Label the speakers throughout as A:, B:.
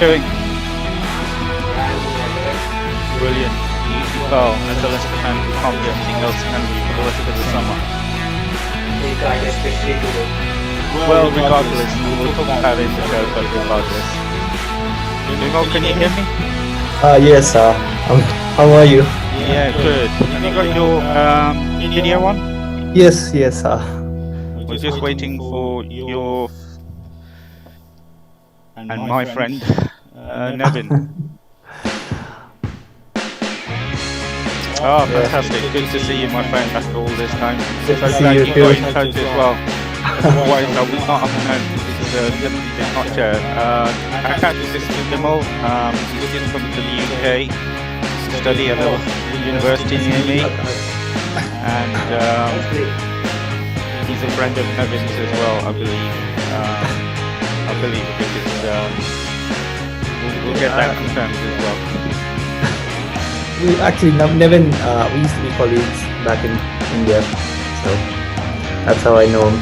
A: doing? Brilliant. Well, as a Leicester fan, we can't do anything else, can we, for the rest of the summer? Well, regardless, we'll talk about it in the show, but regardless. Vimal, can you hear me?
B: Yes, how are you?
A: Yeah, good. Have you got your video on?
B: Yes,
A: We're just waiting for your and my friend, Nevin. Oh, fantastic. Good to see you, my friend, after all this time. So glad you got in touch as well. Otherwise, I would not have known this not chair. Akash, this is Vimal. He's just come to the UK to study at a university near me. And he's a friend of Nevin's as well, I believe. Because we'll get that confirmed as well.
B: Actually, Nevin, we used to be colleagues back in India, so that's how I know him.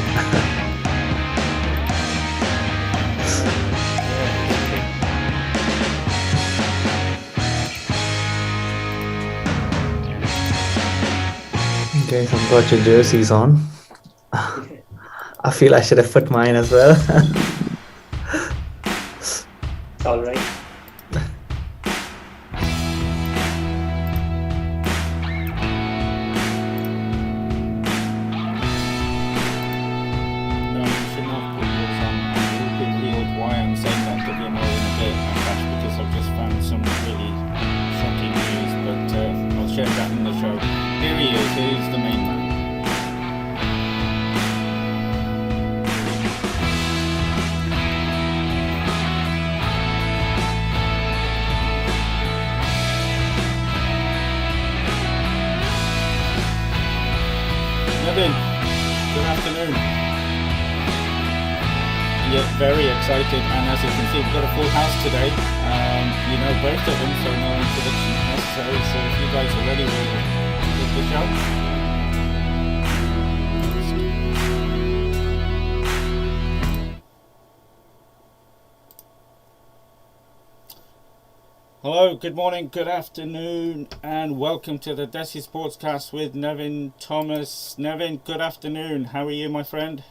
B: Okay, so I've got your jerseys on. I feel I should have put mine as well.
C: It's all right.
D: Nevin, good afternoon. Yeah, very excited, and as you can see, we've got a full house today. You know both of them, so no introduction necessary. So if you guys are ready, we'll get the show. Hello, good morning, good afternoon, and welcome to the Desi Sportscast with Nevin Thomas. Nevin, good afternoon. How are you, my friend?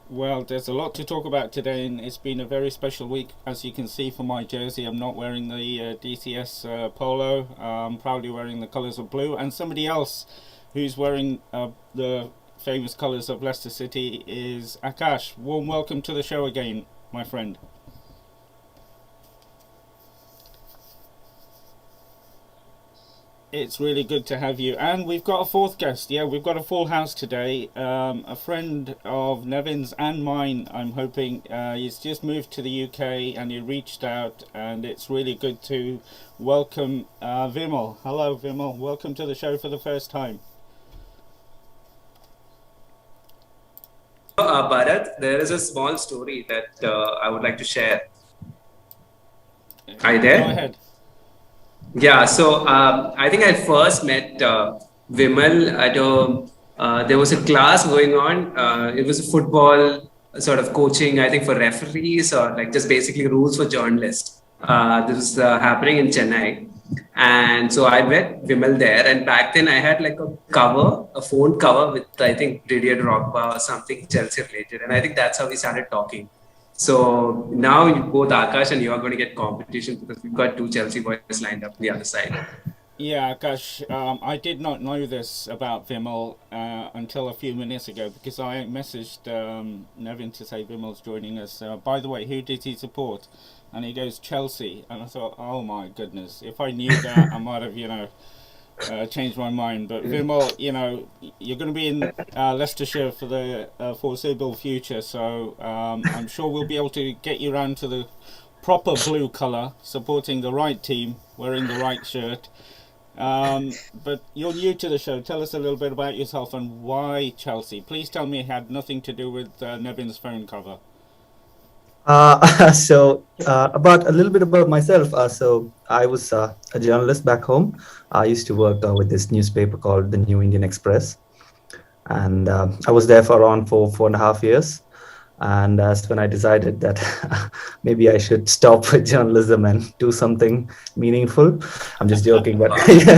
D: Well, there's a lot to talk about today, and it's been a very special week. As you can see from my jersey, I'm not wearing the DCS polo. I'm proudly wearing the colours of blue, and somebody else who's wearing the famous colours of Leicester City is Akash. Warm welcome to the show again, my friend. It's really good to have you, and we've got a fourth guest. Yeah, we've got a full house today. A friend of Nevin's and mine, I'm hoping. He's just moved to the UK and he reached out, and it's really good to welcome Vimal. Hello, Vimal. Welcome to the show for the first time.
E: Bharat, there is a small story that I would like to share. Are you there?
D: Go ahead.
E: Yeah, so I think I first met Vimal at there was a class going on. It was a football sort of coaching, I think, for referees or like just basically rules for journalists. This was happening in Chennai. And so I met Vimal there. And back then I had like a phone cover with, I think, Didier Drogba or something Chelsea related. And I think that's how we started talking. So now both Akash and you are going to get competition because we've got two Chelsea boys lined up on the other side.
D: Yeah, Akash, I did not know this about Vimal until a few minutes ago because I messaged Nevin to say Vimal's joining us. By the way, who did he support? And he goes, Chelsea. And I thought, oh my goodness, if I knew that, I might have, changed my mind. But Vimal, you're going to be in Leicestershire for the foreseeable future, so I'm sure we'll be able to get you around to the proper blue colour, supporting the right team, wearing the right shirt. But you're new to the show. Tell us a little bit about yourself and why Chelsea. Please tell me it had nothing to do with Nevin's phone cover.
B: About a little bit about myself. So I was a journalist back home. I used to work with this newspaper called the New Indian Express, and I was there for around 4.5 years. And that's when I decided that maybe I should stop with journalism and do something meaningful. I'm just joking, but but
D: There's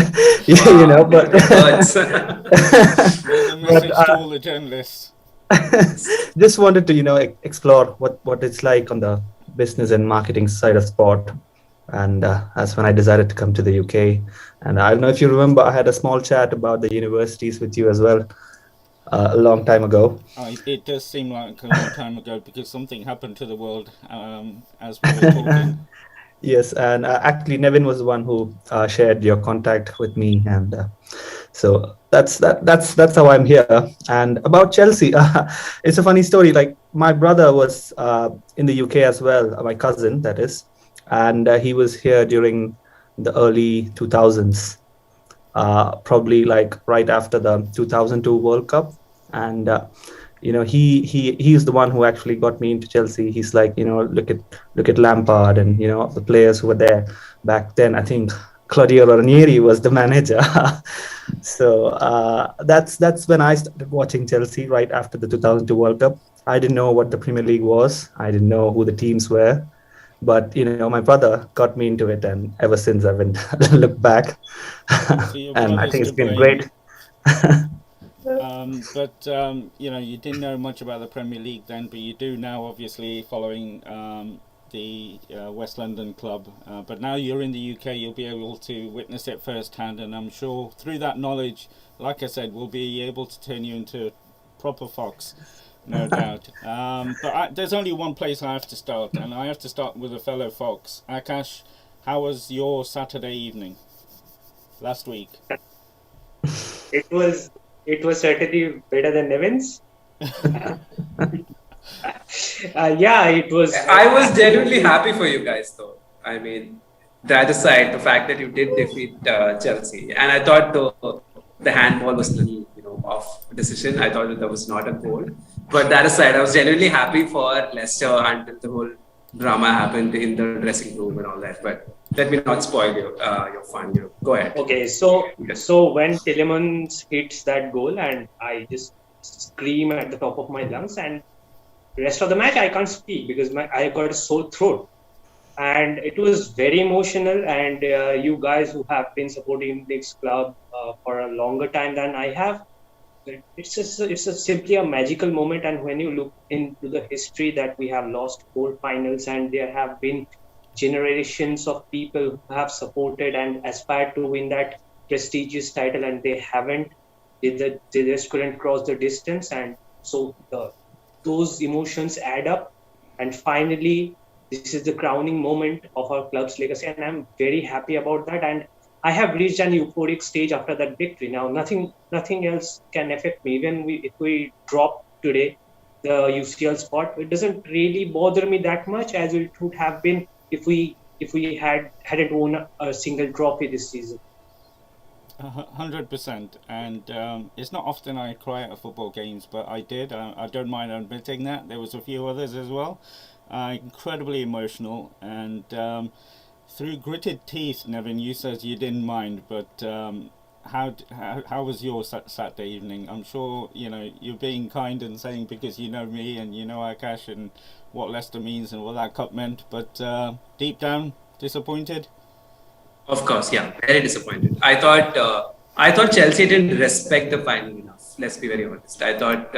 D: a message to all the journalists.
B: just wanted to explore what it's like on the business and marketing side of sport. And that's when I decided to come to the UK. And I don't know if you remember, I had a small chat about the universities with you as well a long time ago.
D: It does seem like a long time ago because something happened to the world as we were talking.
B: Yes, and actually Nevin was the one who shared your contact with me, and so that's how I'm here. And about Chelsea, it's a funny story. Like, my brother was in the UK as well, my cousin, that is, and he was here during the early 2000s, probably like right after the 2002 World Cup. And he's the one who actually got me into Chelsea. He's like, look at Lampard, and the players who were there back then. I think Claudio Ranieri was the manager. So that's when I started watching Chelsea, right after the 2002 World Cup. I didn't know what the Premier League was. I didn't know who the teams were. But my brother got me into it, and ever since I haven't looked back. And I think it's been great.
D: You didn't know much about the Premier League then, but you do now, obviously, following the West London club. But now you're in the UK, you'll be able to witness it firsthand, and I'm sure through that knowledge, like I said, we'll be able to turn you into proper fox, no doubt. But there's only one place I have to start, and I have to start with a fellow fox. Akash, how was your Saturday evening last week?
C: It was certainly better than Nevin's. Yeah, it was.
E: I was genuinely happy for you guys, though. I mean, the other side, the fact that you did defeat Chelsea, and I thought the handball was a little, off decision. I thought that was not a goal. But the other side, I was genuinely happy for Leicester until the whole drama happened in the dressing room and all that. But let me not spoil your fun. Go ahead.
C: Okay, so when Tielemans hits that goal, and I just scream at the top of my lungs, and the rest of the match I can't speak because I got a sore throat, and it was very emotional. And you guys who have been supporting this club for a longer time than I have, it's simply a magical moment. And when you look into the history that we have lost 4 finals, and there have been generations of people who have supported and aspired to win that prestigious title, and they haven't. They just couldn't cross the distance, and so those emotions add up. And finally, this is the crowning moment of our club's legacy, and I'm very happy about that. And I have reached an euphoric stage after that victory. Now, nothing else can affect me. Even if we drop today the UCL spot, it doesn't really bother me that much as it would have been if we hadn't won a single trophy this season.
D: 100%. And it's not often I cry at football games, but I did. I don't mind admitting that. There was a few others as well. Incredibly emotional, and through gritted teeth, Nevin, you said you didn't mind, but how was your Saturday evening? I'm sure you're being kind and saying because you know me and you know Akash and what Leicester means and what that cup meant, but deep down disappointed.
E: Of course, yeah, very disappointed. I thought Chelsea didn't respect the final enough. Let's be very honest. I thought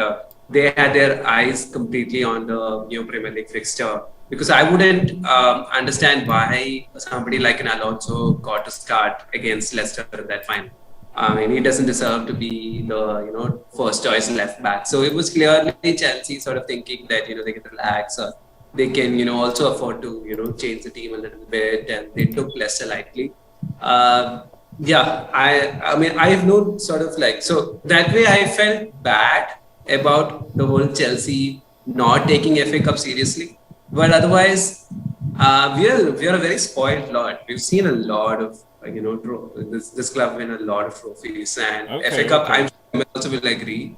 E: they had their eyes completely on the new Premier League fixture, because I wouldn't understand why somebody like an Alonso got to start against Leicester in that final. I mean, he doesn't deserve to be the first choice left back. So it was clearly Chelsea sort of thinking that they can relax, or they can also afford to change the team a little bit, and they took Leicester lightly. I mean, I have no sort of so that way I felt bad about the whole Chelsea not taking FA Cup seriously. But otherwise, we are a very spoiled lot. We've seen a lot of this club win a lot of trophies, and
D: Okay,
E: FA Cup,
D: okay.
E: I'm sure you also will agree,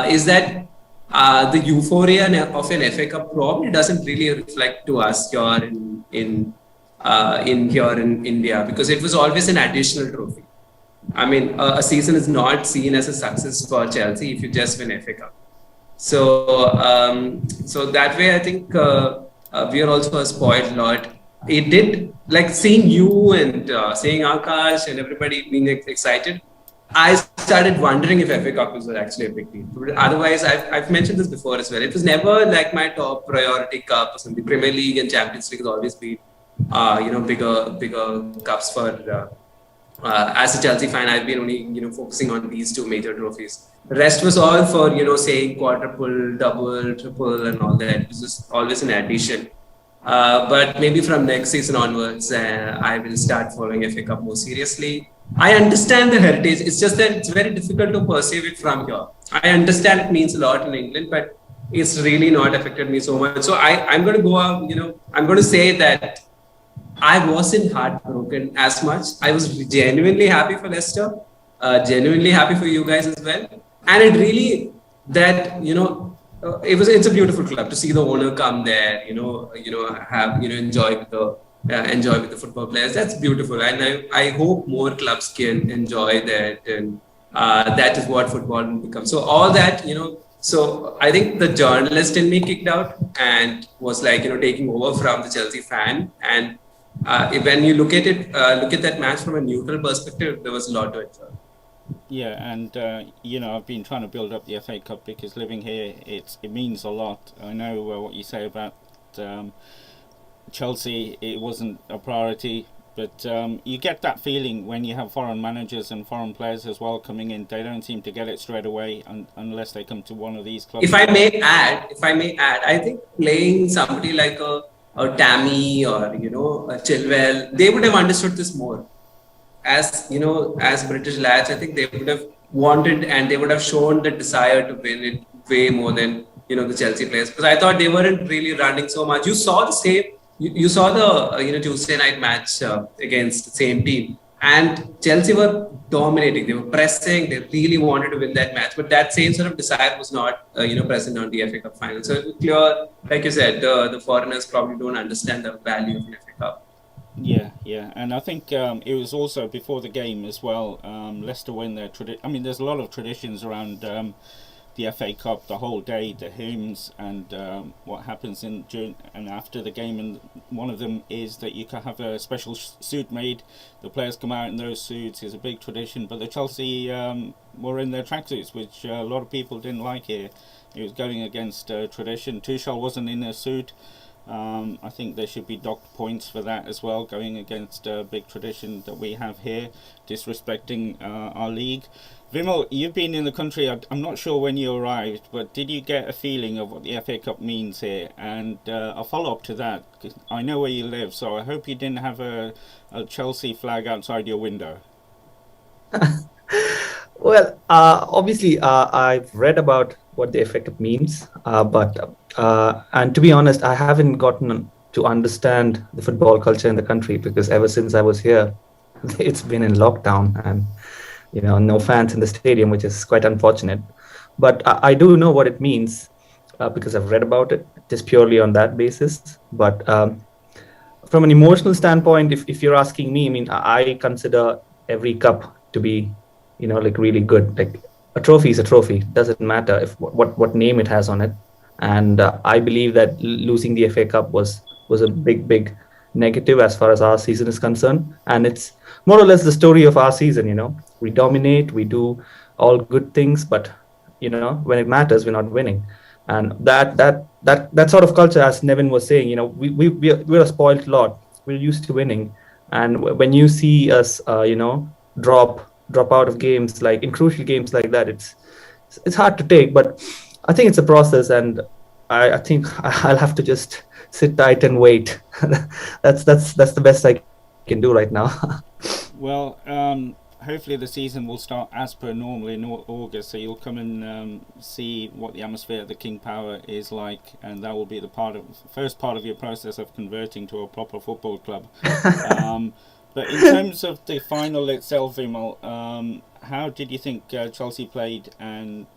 E: is that the euphoria of an FA Cup probably doesn't really reflect to us here in India, because it was always an additional trophy. I mean, a season is not seen as a success for Chelsea if you just win FA Cup. So that way, I think we are also a spoiled lot. It did, like, seeing you and seeing Akash and everybody being excited. I started wondering if FA Cup was actually a big deal. Otherwise, I've mentioned this before as well. It was never like my top priority cup or something. Premier League and Champions League has always been, bigger cups for. As a Chelsea fan, I've been only focusing on these two major trophies. The rest was all for saying quadruple, double, triple, and all that. It was just always an addition. But maybe from next season onwards, I will start following FA Cup more seriously. I understand the heritage. It's just that it's very difficult to perceive it from here. I understand it means a lot in England, but it's really not affected me so much. So I'm going to go out. I'm going to say that I wasn't heartbroken as much. I was genuinely happy for Leicester, genuinely happy for you guys as well. And it really, that, it's a beautiful club to see the owner come there, have, enjoy with the football players. That's beautiful. And I hope more clubs can enjoy that. And that is what football will become. So all that, so I think the journalist in me kicked out and was like, taking over from the Chelsea fan. And when you look at it, look at that match from a neutral perspective, there was a lot to enjoy.
D: Yeah, and I've been trying to build up the FA Cup because living here, it means a lot. I know what you say about Chelsea. It wasn't a priority, but you get that feeling when you have foreign managers and foreign players as well coming in. They don't seem to get it straight away unless they come to one of these clubs.
E: If I may add, I think playing somebody like a Tammy or a Chilwell, they would have understood this more. As British lads, I think they would have wanted and they would have shown the desire to win it way more than the Chelsea players, because I thought they weren't really running so much. You saw the same. You saw the Tuesday night match against the same team, and Chelsea were dominating. They were pressing. They really wanted to win that match, but that same sort of desire was not present on the FA Cup final. So it was clear, like you said, the foreigners probably don't understand the value of the FA Cup.
D: Yeah, and I think it was also before the game as well. Leicester win their there's a lot of traditions around the FA Cup, the whole day, the hymns, and what happens during and after the game. And one of them is that you can have a special suit made. The players come out in those suits. It's a big tradition. But the Chelsea were in their tracksuits, which a lot of people didn't like here. It was going against tradition. Tuchel wasn't in a suit. I think there should be docked points for that as well, going against a big tradition that we have here, disrespecting our league. Vimal, you've been in the country, I'm not sure when you arrived, but did you get a feeling of what the FA Cup means here? And a follow-up to that, 'cause I know where you live, so I hope you didn't have a Chelsea flag outside your window.
B: Well, obviously, I've read about what the FA Cup means, and to be honest, I haven't gotten to understand the football culture in the country, because ever since I was here, it's been in lockdown and no fans in the stadium, which is quite unfortunate. But I do know what it means because I've read about it, just purely on that basis. But from an emotional standpoint, if you're asking me, I mean, I consider every cup to be like really good. Like a trophy is a trophy. Doesn't matter if what name it has on it. And I believe that losing the FA Cup was a big negative as far as our season is concerned. And it's more or less the story of our season. We dominate, we do all good things, but when it matters, we're not winning. And that sort of culture, as Nevin was saying, we're a spoiled lot. We're used to winning. And when you see us drop out of games, like in crucial games like that, it's hard to take. But I think it's a process, and I think I'll have to just sit tight and wait. that's the best I can do right now.
D: Well, hopefully the season will start as per normal in August, so you'll come and see what the atmosphere at the King Power is like, and that will be the first part of your process of converting to a proper football club. But in terms of the final itself, Vimal, how did you think Chelsea played? And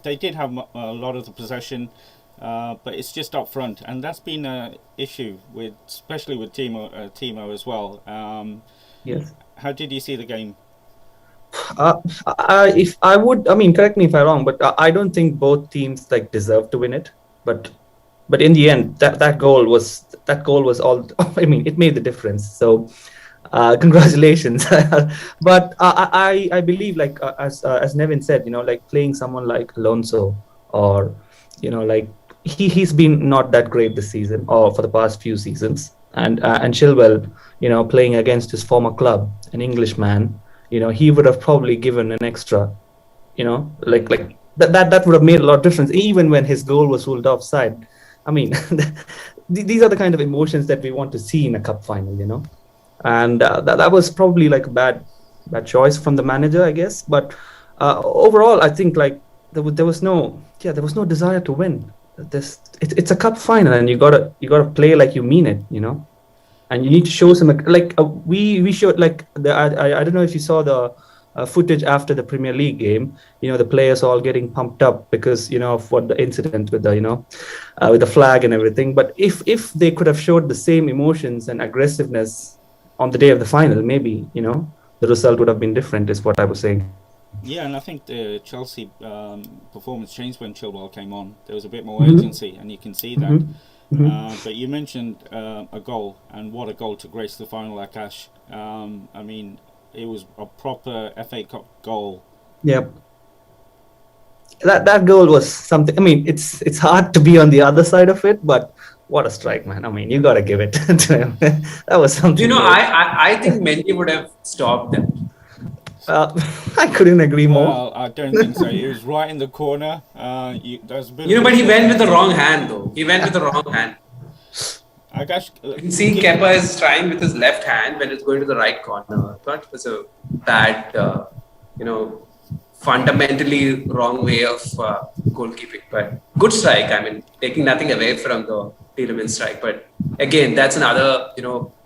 D: they did have a lot of the possession, but it's just up front, and that's been an issue especially with Timo as well.
B: Yes.
D: How did you see the game?
B: Correct me if I'm wrong, but I don't think both teams like deserve to win it. But in the end, that goal was all. I mean, it made the difference. So, congratulations. But I believe, like as Nevin said, like playing someone like Alonso, or like he's been not that great this season or for the past few seasons, and Chilwell, playing against his former club, an Englishman, he would have probably given an extra, like that would have made a lot of difference, even when his goal was ruled offside. I mean, these are the kind of emotions that we want to see in a cup final, and that was probably like a bad choice from the manager, I guess. But overall, I think like there was no desire to win. It's a cup final, and you gotta play like you mean it, and you need to show some like we showed like I don't know if you saw the footage after the Premier League game. The players all getting pumped up because of what the incident with the with the flag and everything. But if they could have showed the same emotions and aggressiveness on the day of the final, maybe the result would have been different. Is what I was saying.
D: Yeah, and I think the Chelsea performance changed when Chilwell came on. There was a bit more urgency, and you can see that. But you mentioned a goal, and what a goal to grace the final, Akash. I mean, it was a proper FA Cup goal.
B: Yep. That goal was something. I mean, it's hard to be on the other side of it, but what a strike, man. I mean, you got to give it to him. That was something.
E: I think many would have stopped that.
B: I couldn't agree more.
D: Well, I don't think so. He was right in the corner. But he
E: went with the wrong hand, though. He went with the wrong hand.
D: Akash,
E: you can see Kepa is trying with his left hand when it's going to the right corner. I thought it was a bad, fundamentally wrong way of goalkeeping. But good strike. I mean, taking nothing away from the Tielemans strike. But again, that's another,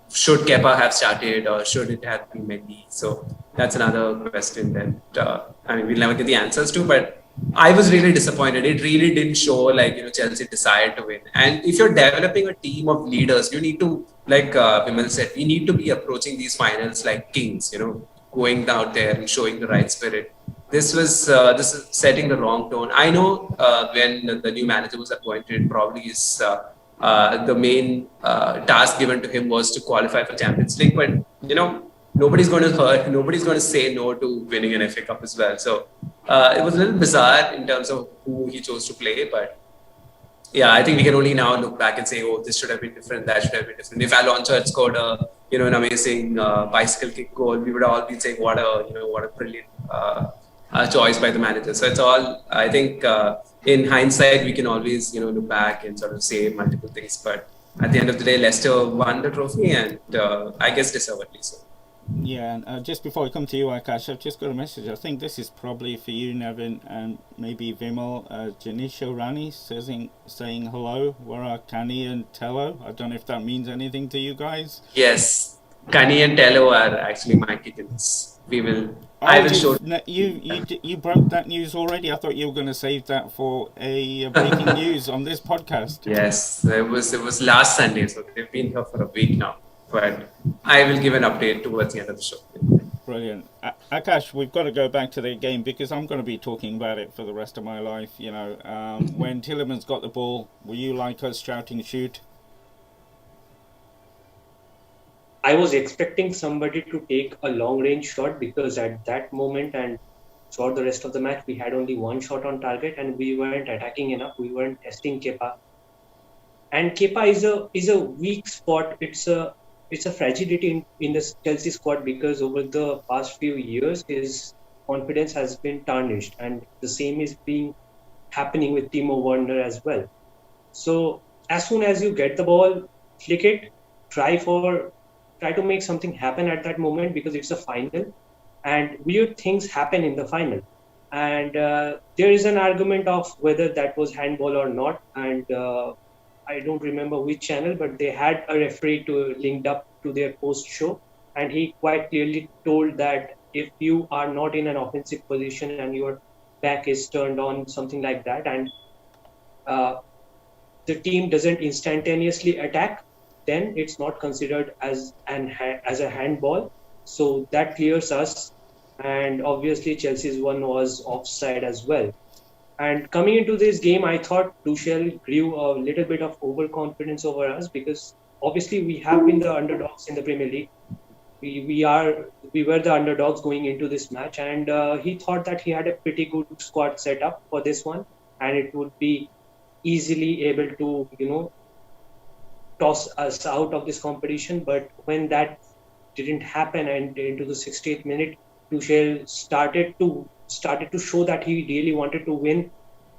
E: should Kepa have started or should it have been Mendy? So that's another question that we'll never get the answers to. But I was really disappointed. It really didn't show like Chelsea decided to win. And if you're developing a team of leaders, you need to, like Vimal said, we need to be approaching these finals like kings. Going out there and showing the right spirit. This is setting the wrong tone. I know when the new manager was appointed, probably is. The main task given to him was to qualify for Champions League, but nobody's going to say no to winning an FA Cup as well. So it was a little bizarre in terms of who he chose to play, but yeah, I think we can only now look back and say, oh, this should have been different, that should have been different. If Alonso had scored an amazing bicycle kick goal, we would have all been saying what a brilliant choice by the manager. So it's all, I think, in hindsight, we can always, look back and sort of say multiple things. But at the end of the day, Leicester won the trophy, and I guess deservedly so.
D: Yeah, and just before I come to you, Akash, I've just got a message. I think this is probably for you, Nevin, and maybe Vimal. Janisha Rani saying hello. Where are Kani and Tello? I don't know if that means anything to you guys.
E: Yes, Kani and Tello are actually my kittens. We will. I will show.
D: You broke that news already. I thought you were going to save that for a breaking news on this podcast.
E: Yes, it was last Sunday, so they've been here for a week now. But I will give an update towards the end of the show.
D: Brilliant. Akash, we've got to go back to the game because I'm going to be talking about it for the rest of my life. When Tielemans got the ball, were you like us shouting shoot?
C: I was expecting somebody to take a long range shot because at that moment and throughout the rest of the match, we had only one shot on target and we weren't attacking enough. We weren't testing Kepa. And Kepa is a weak spot. It's a fragility in the Chelsea squad because over the past few years, his confidence has been tarnished, and the same is happening with Timo Werner as well. So as soon as you get the ball, flick it, try to make something happen at that moment because it's a final, and weird things happen in the final. And there is an argument of whether that was handball or not, and I don't remember which channel, but they had a referee linked up to their post show, and he quite clearly told that if you are not in an offensive position and your back is turned on, something like that, and uh, the team doesn't instantaneously attack, then it's not considered as a handball. So that clears us. And obviously, Chelsea's one was offside as well. And coming into this game, I thought Tuchel grew a little bit of overconfidence over us because obviously we have been the underdogs in the Premier League. We were the underdogs going into this match, and he thought that he had a pretty good squad setup for this one, and it would be easily able to toss us out of this competition. But when that didn't happen, and into the 68th minute, Tuchel started to show that he really wanted to win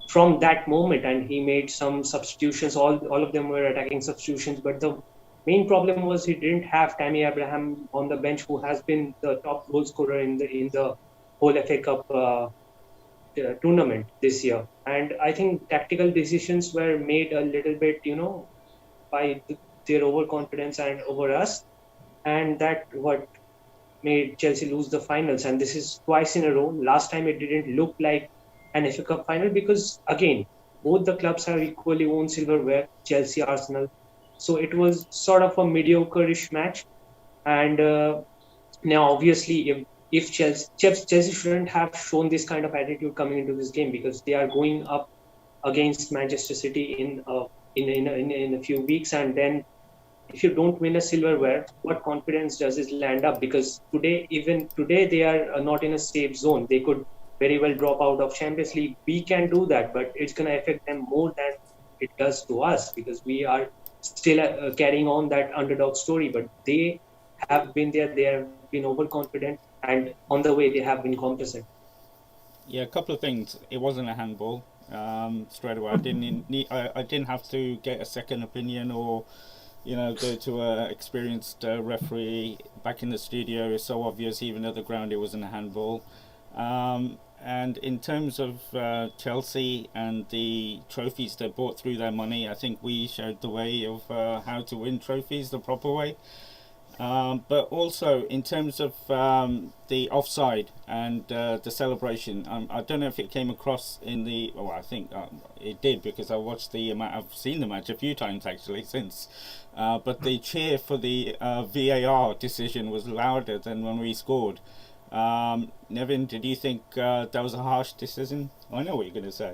C: from that moment, and he made some substitutions. All of them were attacking substitutions, but the main problem was he didn't have Tammy Abraham on the bench, who has been the top goal scorer in the whole FA Cup tournament this year. And I think tactical decisions were made a little bit, by their overconfidence and over us, and that what made Chelsea lose the finals. And this is twice in a row. Last time it didn't look like an FA Cup final because, again, both the clubs have equally won silverware, Chelsea, Arsenal. So it was sort of a mediocre-ish match. And now, obviously, if Chelsea shouldn't have shown this kind of attitude coming into this game, because they are going up against Manchester City in a few weeks, and then if you don't win a silverware, what confidence does it land up? Because even today, they are not in a safe zone. They could very well drop out of Champions League. We can do that, but it's going to affect them more than it does to us, because we are still carrying on that underdog story. But they have been there. They have been overconfident, and on the way, they have been complacent.
D: Yeah, a couple of things. It wasn't a handball straight away. I didn't have to get a second opinion or go to an experienced referee back in the studio. It's so obvious, even at the ground, it wasn't a handball. And in terms of Chelsea and the trophies they brought through their money, I think we showed the way of how to win trophies the proper way. But also in terms of the offside and the celebration, I don't know if it came across in the. Well, I think it did, because I've seen the match a few times actually since. But the cheer for the VAR decision was louder than when we scored. Nevin, did you think that was a harsh decision? I know what you're going to say.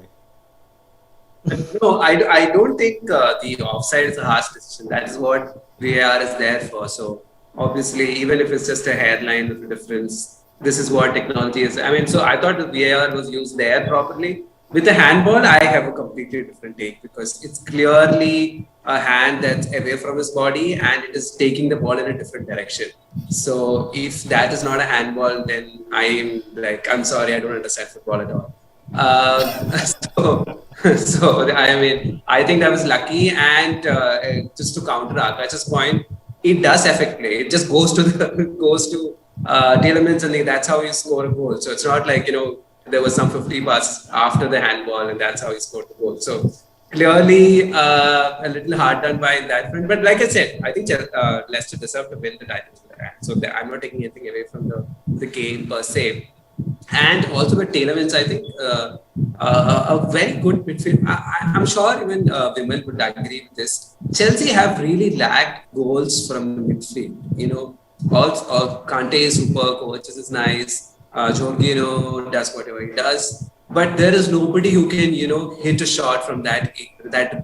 E: No, I don't think the offside is a harsh decision. That is what VAR is there for. So obviously, even if it's just a hairline of a difference, this is what technology is. I mean, so I thought the VAR was used there properly. With the handball, I have a completely different take, because it's clearly a hand that's away from his body and it is taking the ball in a different direction. So if that is not a handball, then I'm sorry, I don't understand football at all. So I mean, I think that was lucky. And just to counter Akash's point, it does affect play. It just goes to Tielemans, and that's how you score a goal. So it's not like there was some 50 passes after the handball, and that's how he scored the goal. So clearly a little hard done by that front. But like I said, I think Leicester deserved to win the title. So I'm not taking anything away from the game per se. And also with Tielemans, I think a very good midfield. I'm sure even Vimal would agree with this. Chelsea have really lacked goals from the midfield. All Kante is super, coaches is nice. Jorginho does whatever he does, but there is nobody who can hit a shot from that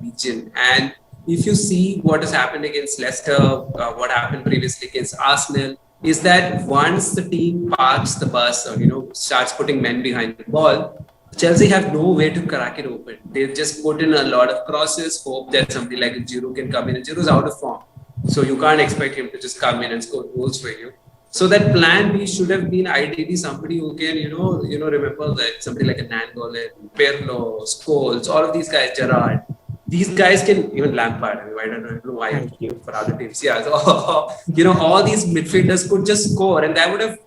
E: region. And if you see what has happened against Leicester, what happened previously against Arsenal, is that once the team parks the bus or starts putting men behind the ball, Chelsea have no way to crack it open. They just put in a lot of crosses, hope that somebody like Giroud can come in, and Giroud's out of form, so you can't expect him to just come in and score goals for you. So that plan B should have been ideally somebody who can, remember that somebody like a Nangolan, Pirlo, Scholes, all of these guys, Gerrard. These guys can, even Lampard, I don't know why for other teams. Yeah, so, all these midfielders could just score, and that would have,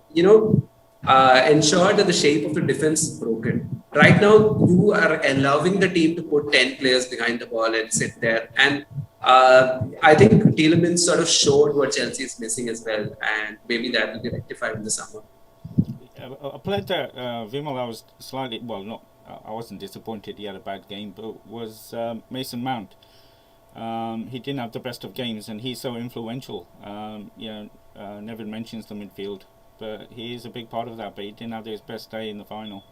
E: ensured that the shape of the defense is broken. Right now, you are allowing the team to put 10 players behind the ball and sit there. And I think Tielemans sort of showed what Chelsea is missing as well, and maybe that will be rectified in the summer.
D: A player that Vimal, I was slightly, well, not, I wasn't disappointed he had a bad game, but was Mason Mount. He didn't have the best of games, and he's so influential. Nevin mentions the midfield, but he is a big part of that, but he didn't have his best day in the final.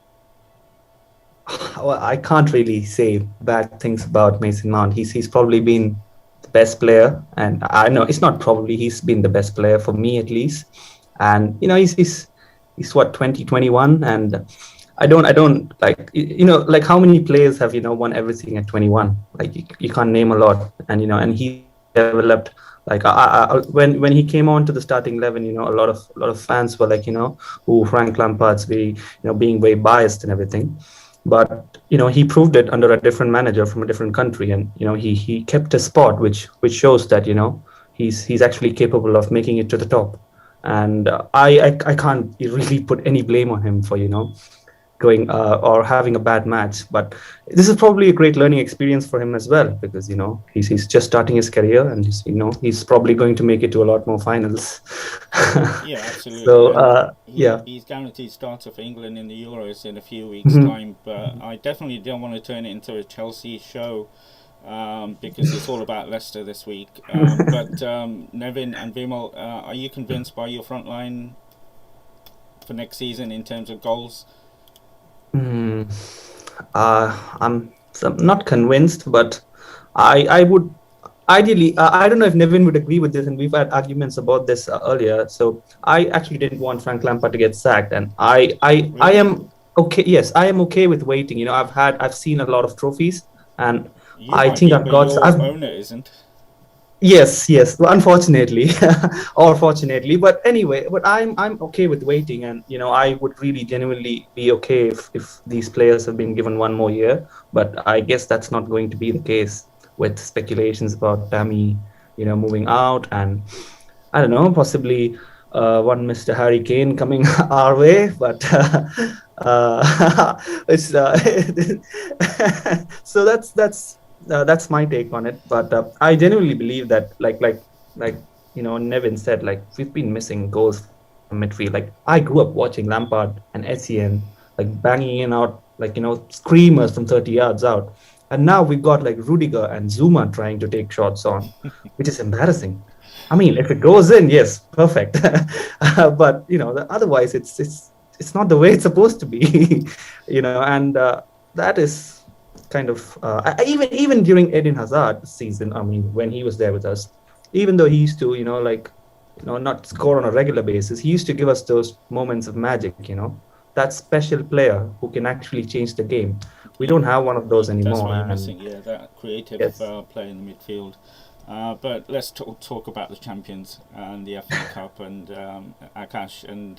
B: Well, I can't really say bad things about Mason Mount. He's probably been the best player, and I know it's not probably, he's been the best player for me at least. And he's what, 2021, and I don't like, like how many players have won everything at 21? Like you can't name a lot, and and he developed. Like when he came on to the starting 11, a lot of fans were like, who Frank Lampard's very, being very biased and everything. But he proved it under a different manager from a different country, and he kept his spot, which shows that he's actually capable of making it to the top. And I can't really put any blame on him for going or having a bad match. But this is probably a great learning experience for him as well, because he's just starting his career, and he's probably going to make it to a lot more finals.
D: Yeah, absolutely.
B: So
D: he's guaranteed starter for England in the Euros in a few weeks' time. But I definitely don't want to turn it into a Chelsea show, because it's all about Leicester this week. But Nevin and Vimal, are you convinced by your front line for next season in terms of goals?
B: I'm not convinced, but I would ideally, I don't know if Nevin would agree with this, and we've had arguments about this earlier. So I actually didn't want Frank Lampard to get sacked, and I am okay. Yes, I am okay with waiting. I've seen a lot of trophies, and I think I've got.
D: Your owner isn't.
B: Yes. Well, unfortunately, or fortunately, but anyway, but I'm okay with waiting, and I would really genuinely be okay if these players have been given one more year. But I guess that's not going to be the case, with speculations about Tammy, moving out, and I don't know, possibly one Mr. Harry Kane coming our way, but it's so that's my take on it. But I genuinely believe that, like Nevin said, like we've been missing goals from midfield. Like I grew up watching Lampard and Essien like banging in out, like screamers from 30 yards out, and now we've got like Rudiger and Zuma trying to take shots on, which is embarrassing. I mean, if it goes in, yes, perfect. But otherwise, it's not the way it's supposed to be, and that is kind of even during Eden Hazard's season. I mean, when he was there with us, even though he used to not score on a regular basis, he used to give us those moments of magic. That special player who can actually change the game. We don't have one of those anymore.
D: That's what you're missing, yeah, that creative player in the midfield. But let's talk about the champions and the FA Cup and Akash and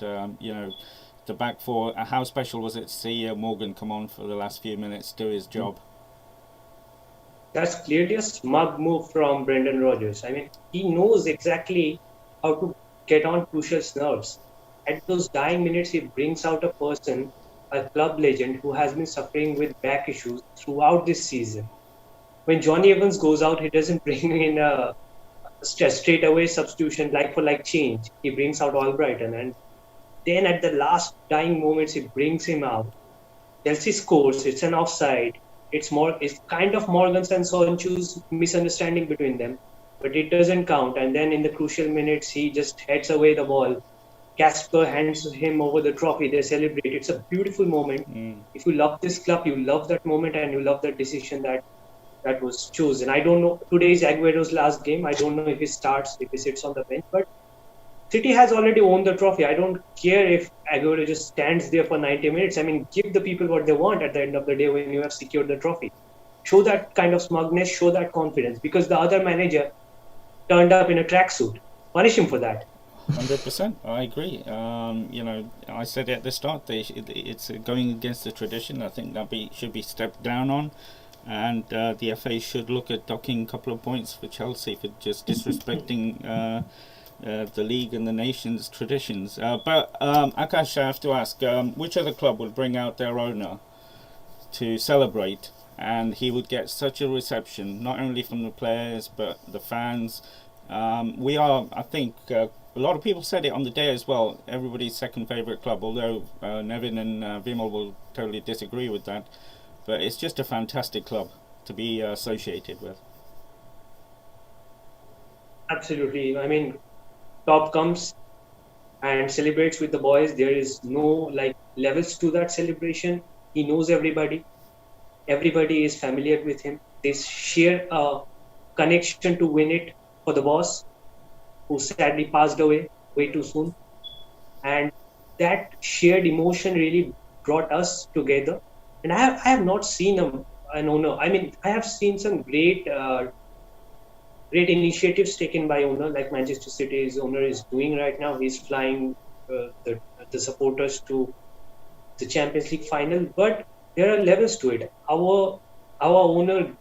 D: the back four. How special was it to see Morgan come on for the last few minutes, do his job?
C: That's clearly a smug move from Brendan Rodgers. I mean, he knows exactly how to get on Tuchel's nerves. At those dying minutes, he brings out a person, a club legend who has been suffering with back issues throughout this season. When Johnny Evans goes out, he doesn't bring in a straight away substitution like for like change. He brings out Albrighton, and then at the last dying moments, he brings him out. Chelsea scores. It's an offside. It's kind of Morgan's and Sonchu's misunderstanding between them, but it doesn't count. And then in the crucial minutes, he just heads away the ball. Casper hands him over the trophy. They celebrate. It's a beautiful moment. If you love this club, you love that moment, and you love that decision that was chosen. I don't know. Today is Aguero's last game. I don't know if he starts, if he sits on the bench, but City has already won the trophy. I don't care if Aguero just stands there for 90 minutes. I mean, give the people what they want at the end of the day when you have secured the trophy. Show that kind of smugness, show that confidence, because the other manager turned up in a tracksuit. Punish him for that.
D: 100%, I agree. I said at the start, it's going against the tradition. I think that should be stepped down on, and the FA should look at docking a couple of points for Chelsea for just disrespecting the league and the nation's traditions. But Akash, I have to ask, which other club would bring out their owner to celebrate and he would get such a reception, not only from the players but the fans. We are, I think, a lot of people said it on the day as well, everybody's second favourite club, although Nevin and Vimal will totally disagree with that. But it's just a fantastic club to be associated with.
C: Absolutely. I mean, top comes and celebrates with the boys. There is no like levels to that celebration. He knows everybody. Everybody is familiar with him. They share a connection to win it for the boss, who sadly passed away way too soon. And that shared emotion really brought us together. And I have not seen an owner. I mean, I have seen some great initiatives taken by owner, like Manchester City's owner is doing right now. He's flying the supporters to the Champions League final. But there are levels to it. Our owner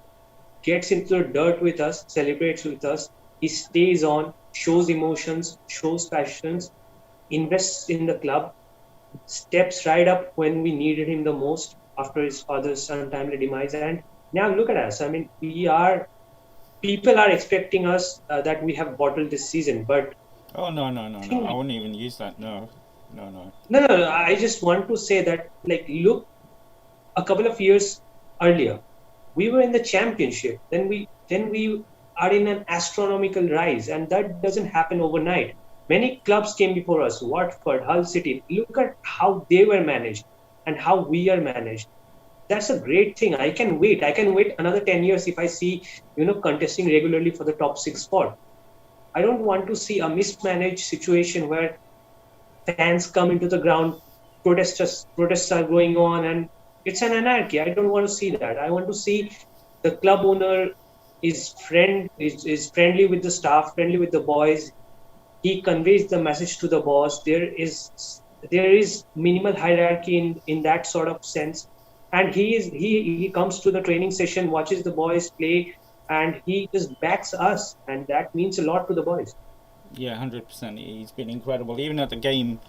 C: gets into the dirt with us, celebrates with us. He stays on, shows emotions, shows passions, invests in the club, steps right up when we needed him the most after his father's untimely demise. And now look at us. I mean, people are expecting us that we have bottled this season, but
D: no, I wouldn't even use that. No.
C: I just want to say that, like, look, a couple of years earlier we were in the championship, then we are in an astronomical rise, and that doesn't happen overnight. Many clubs came before us, Watford, Hull City. Look at how they were managed and how we are managed. That's a great thing. I can wait another 10 years if I see, contesting regularly for the top 6 spot. I don't want to see a mismanaged situation where fans come into the ground, protests are going on, and it's an anarchy. I don't want to see that. I want to see the club owner is friendly with the staff, friendly with the boys. He conveys the message to the boss. There is minimal hierarchy in that sort of sense. And he comes to the training session, watches the boys play, and he just backs us, and that means a lot to the boys.
D: Yeah, 100%. He's been incredible. Even at the game,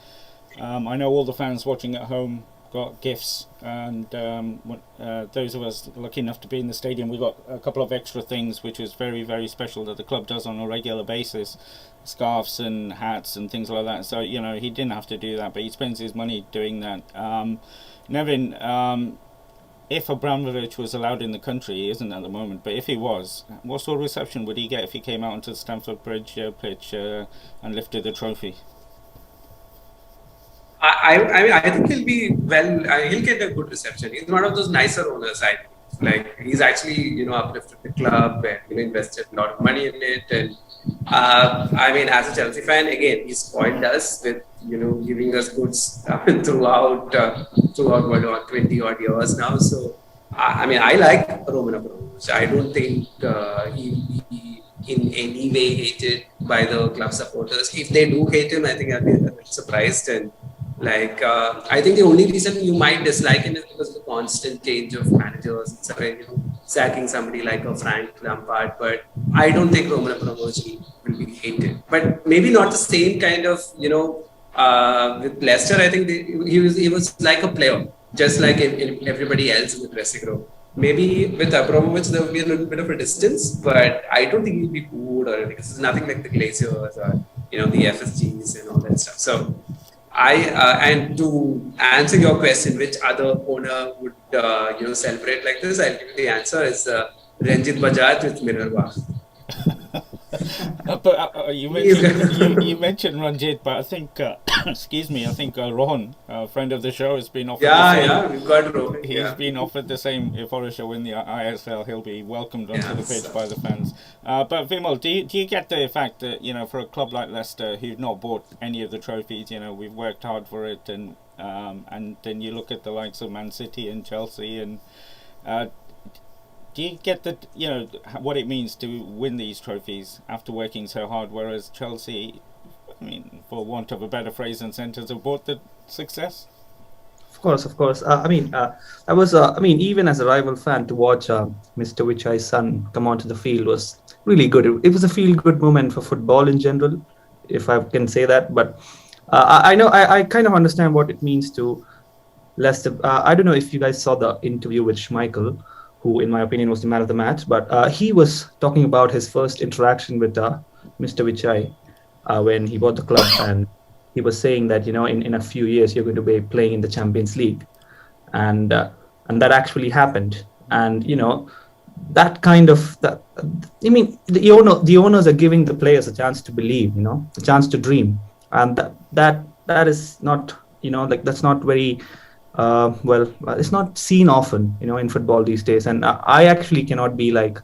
D: I know all the fans watching at home got gifts, and those of us lucky enough to be in the stadium, we got a couple of extra things which was very, very special that the club does on a regular basis, scarves and hats and things like that. So he didn't have to do that, but he spends his money doing that. Nevin, if Abramovich was allowed in the country, he isn't at the moment, but if he was, what sort of reception would he get if he came out onto the Stamford Bridge pitch and lifted the trophy?
E: I think he'll be he'll get a good reception. He's one of those nicer owners. I think. Like, he's actually uplifted the club and invested a lot of money in it. And as a Chelsea fan, again, he's spoiled us with giving us goods throughout 20 odd years now. So I like Roman Abramovich. I don't think he in any way hated by the club supporters. If they do hate him, I think I'll be a bit surprised. And I think the only reason you might dislike him is because of the constant change of managers, sacking somebody like a Frank Lampard. But I don't think Roman Abramovich will be hated. But maybe not the same kind of, with Leicester. I think he was like a player, just like everybody else in the dressing room. Maybe with Abramovich there will be a little bit of a distance, but I don't think he'll be booed or anything. This is nothing like the Glaziers or the FSGs and all that stuff. So. And to answer your question, which other owner would celebrate like this? I'll give you the answer is Ranjit Bajaj with Minerva.
D: But you mentioned Ranjit, but I think excuse me, I think Rohan, a friend of the show, has been offered.
E: We've got Rohan.
D: He's been offered the same. If Orisha win the ISL, he'll be welcomed onto the pitch by the fans. But Vimal, do you get the fact that for a club like Leicester, who've not bought any of the trophies, we've worked hard for it, and then you look at the likes of Man City and Chelsea, and do you get that what it means to win these trophies after working so hard, whereas Chelsea, for want of a better phrase and sentence, have bought the success?
B: Of course. That was even as a rival fan, to watch Mr. Vichai's son come onto the field was really good. It was a feel-good moment for football in general, if I can say that. But I kind of understand what it means to Leicester. I don't know if you guys saw the interview with Schmeichel, who, in my opinion, was the man of the match. But he was talking about his first interaction with Mr. Vichai when he bought the club, and he was saying that in a few years you're going to be playing in the Champions League, and that actually happened. And that kind of that I mean, the owners are giving the players a chance to believe, a chance to dream, and that is not, like, that's not very it's not seen often, in football these days. And I actually cannot be like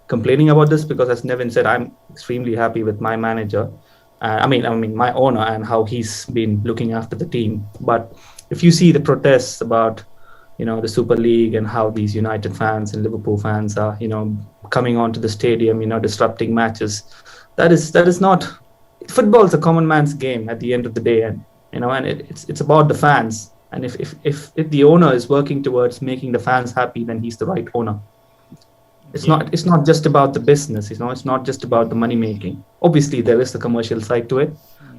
B: complaining about this, because, as Nevin said, I'm extremely happy with my manager. I mean my owner, and how he's been looking after the team. But if you see the protests about the Super League, and how these United fans and Liverpool fans are coming onto the stadium, disrupting matches, that is not football. Is a common man's game at the end of the day. And it's about the fans. And if the owner is working towards making the fans happy, then he's the right owner. It's not just about the business, it's not just about the money making. Obviously there is the commercial side to it,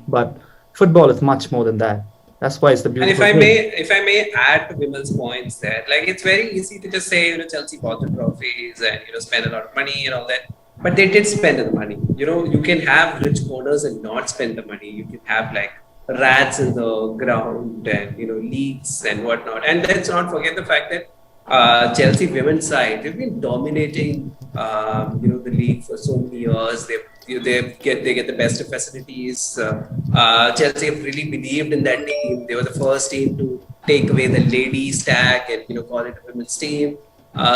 B: but football is much more than that. That's why it's the beautiful.
E: And if I may add to Vimal's points there, like, it's very easy to just say, Chelsea bought the trophies and spend a lot of money and all that, but they did spend the money. You can have rich owners and not spend the money. You can have like rats in the ground and leaks and whatnot. And let's not forget the fact that Chelsea women's side, they've been dominating the league for so many years. They get the best of facilities. Chelsea have really believed in that team. They were the first team to take away the ladies tag and call it a women's team.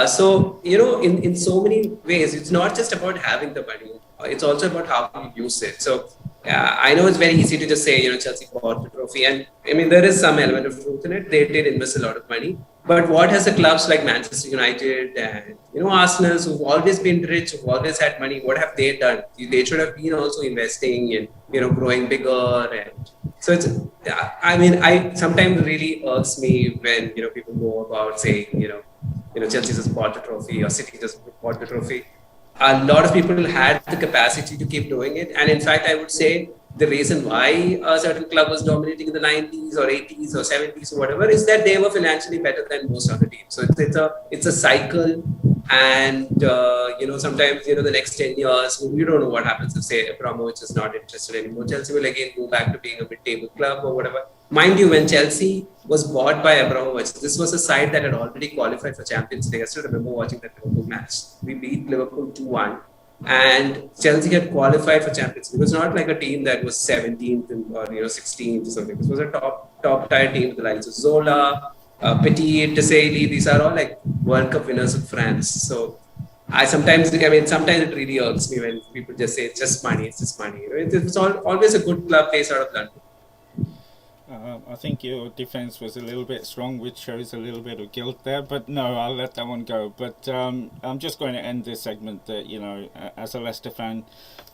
E: So in so many ways, it's not just about having the money. It's also about how you use it. So I know it's very easy to just say Chelsea bought the trophy, and I mean there is some element of truth in it. They did invest a lot of money. But what has the clubs like Manchester United and Arsenal, who've always been rich, who've always had money, what have they done? They should have been also investing in growing bigger. And so it's, I mean, I sometimes really irks me when people go about saying Chelsea just bought the trophy or City just bought the trophy. A lot of people had the capacity to keep doing it, and in fact, I would say the reason why a certain club was dominating in the 90s or 80s or 70s or whatever is that they were financially better than most other teams. So it's a cycle, and sometimes the next 10 years we don't know what happens if, say, Abramovich is not interested anymore. Chelsea will again go back to being a mid-table club or whatever. Mind you, when Chelsea was bought by Abramovich, this was a side that had already qualified for Champions League. I still remember watching that Liverpool match. We beat Liverpool 2-1. And Chelsea had qualified for Champions League. It was not like a team that was 17th or 16th or something. This was a top tier team with the likes of Zola, Petit, Desailly. These are all like World Cup winners of France. So sometimes it really irks me when people just say it's just money. It's always a good club based out of London.
D: I think your defense was a little bit strong, which shows a little bit of guilt there. But no, I'll let that one go. But I'm just going to end this segment that, as a Leicester fan,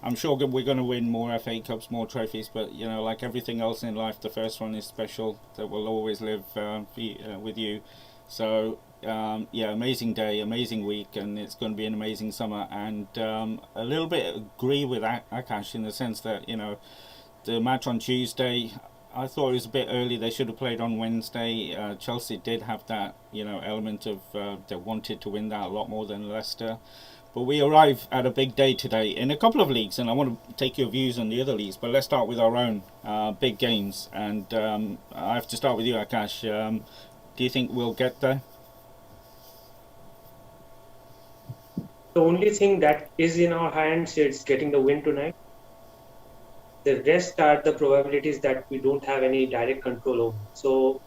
D: I'm sure we're going to win more FA Cups, more trophies. But, like everything else in life, the first one is special. That will always live with you. So, amazing day, amazing week, and it's going to be an amazing summer. And a little bit agree with Akash in the sense that, the match on Tuesday, I thought it was a bit early. They should have played on Wednesday. Chelsea did have that, element of they wanted to win that a lot more than Leicester. But we arrive at a big day today in a couple of leagues, and I want to take your views on the other leagues. But let's start with our own big games. And I have to start with you, Akash. Do you think we'll get there?
C: The only thing that is in our hands is getting the win tonight. The rest are the probabilities that we don't have any direct control over. So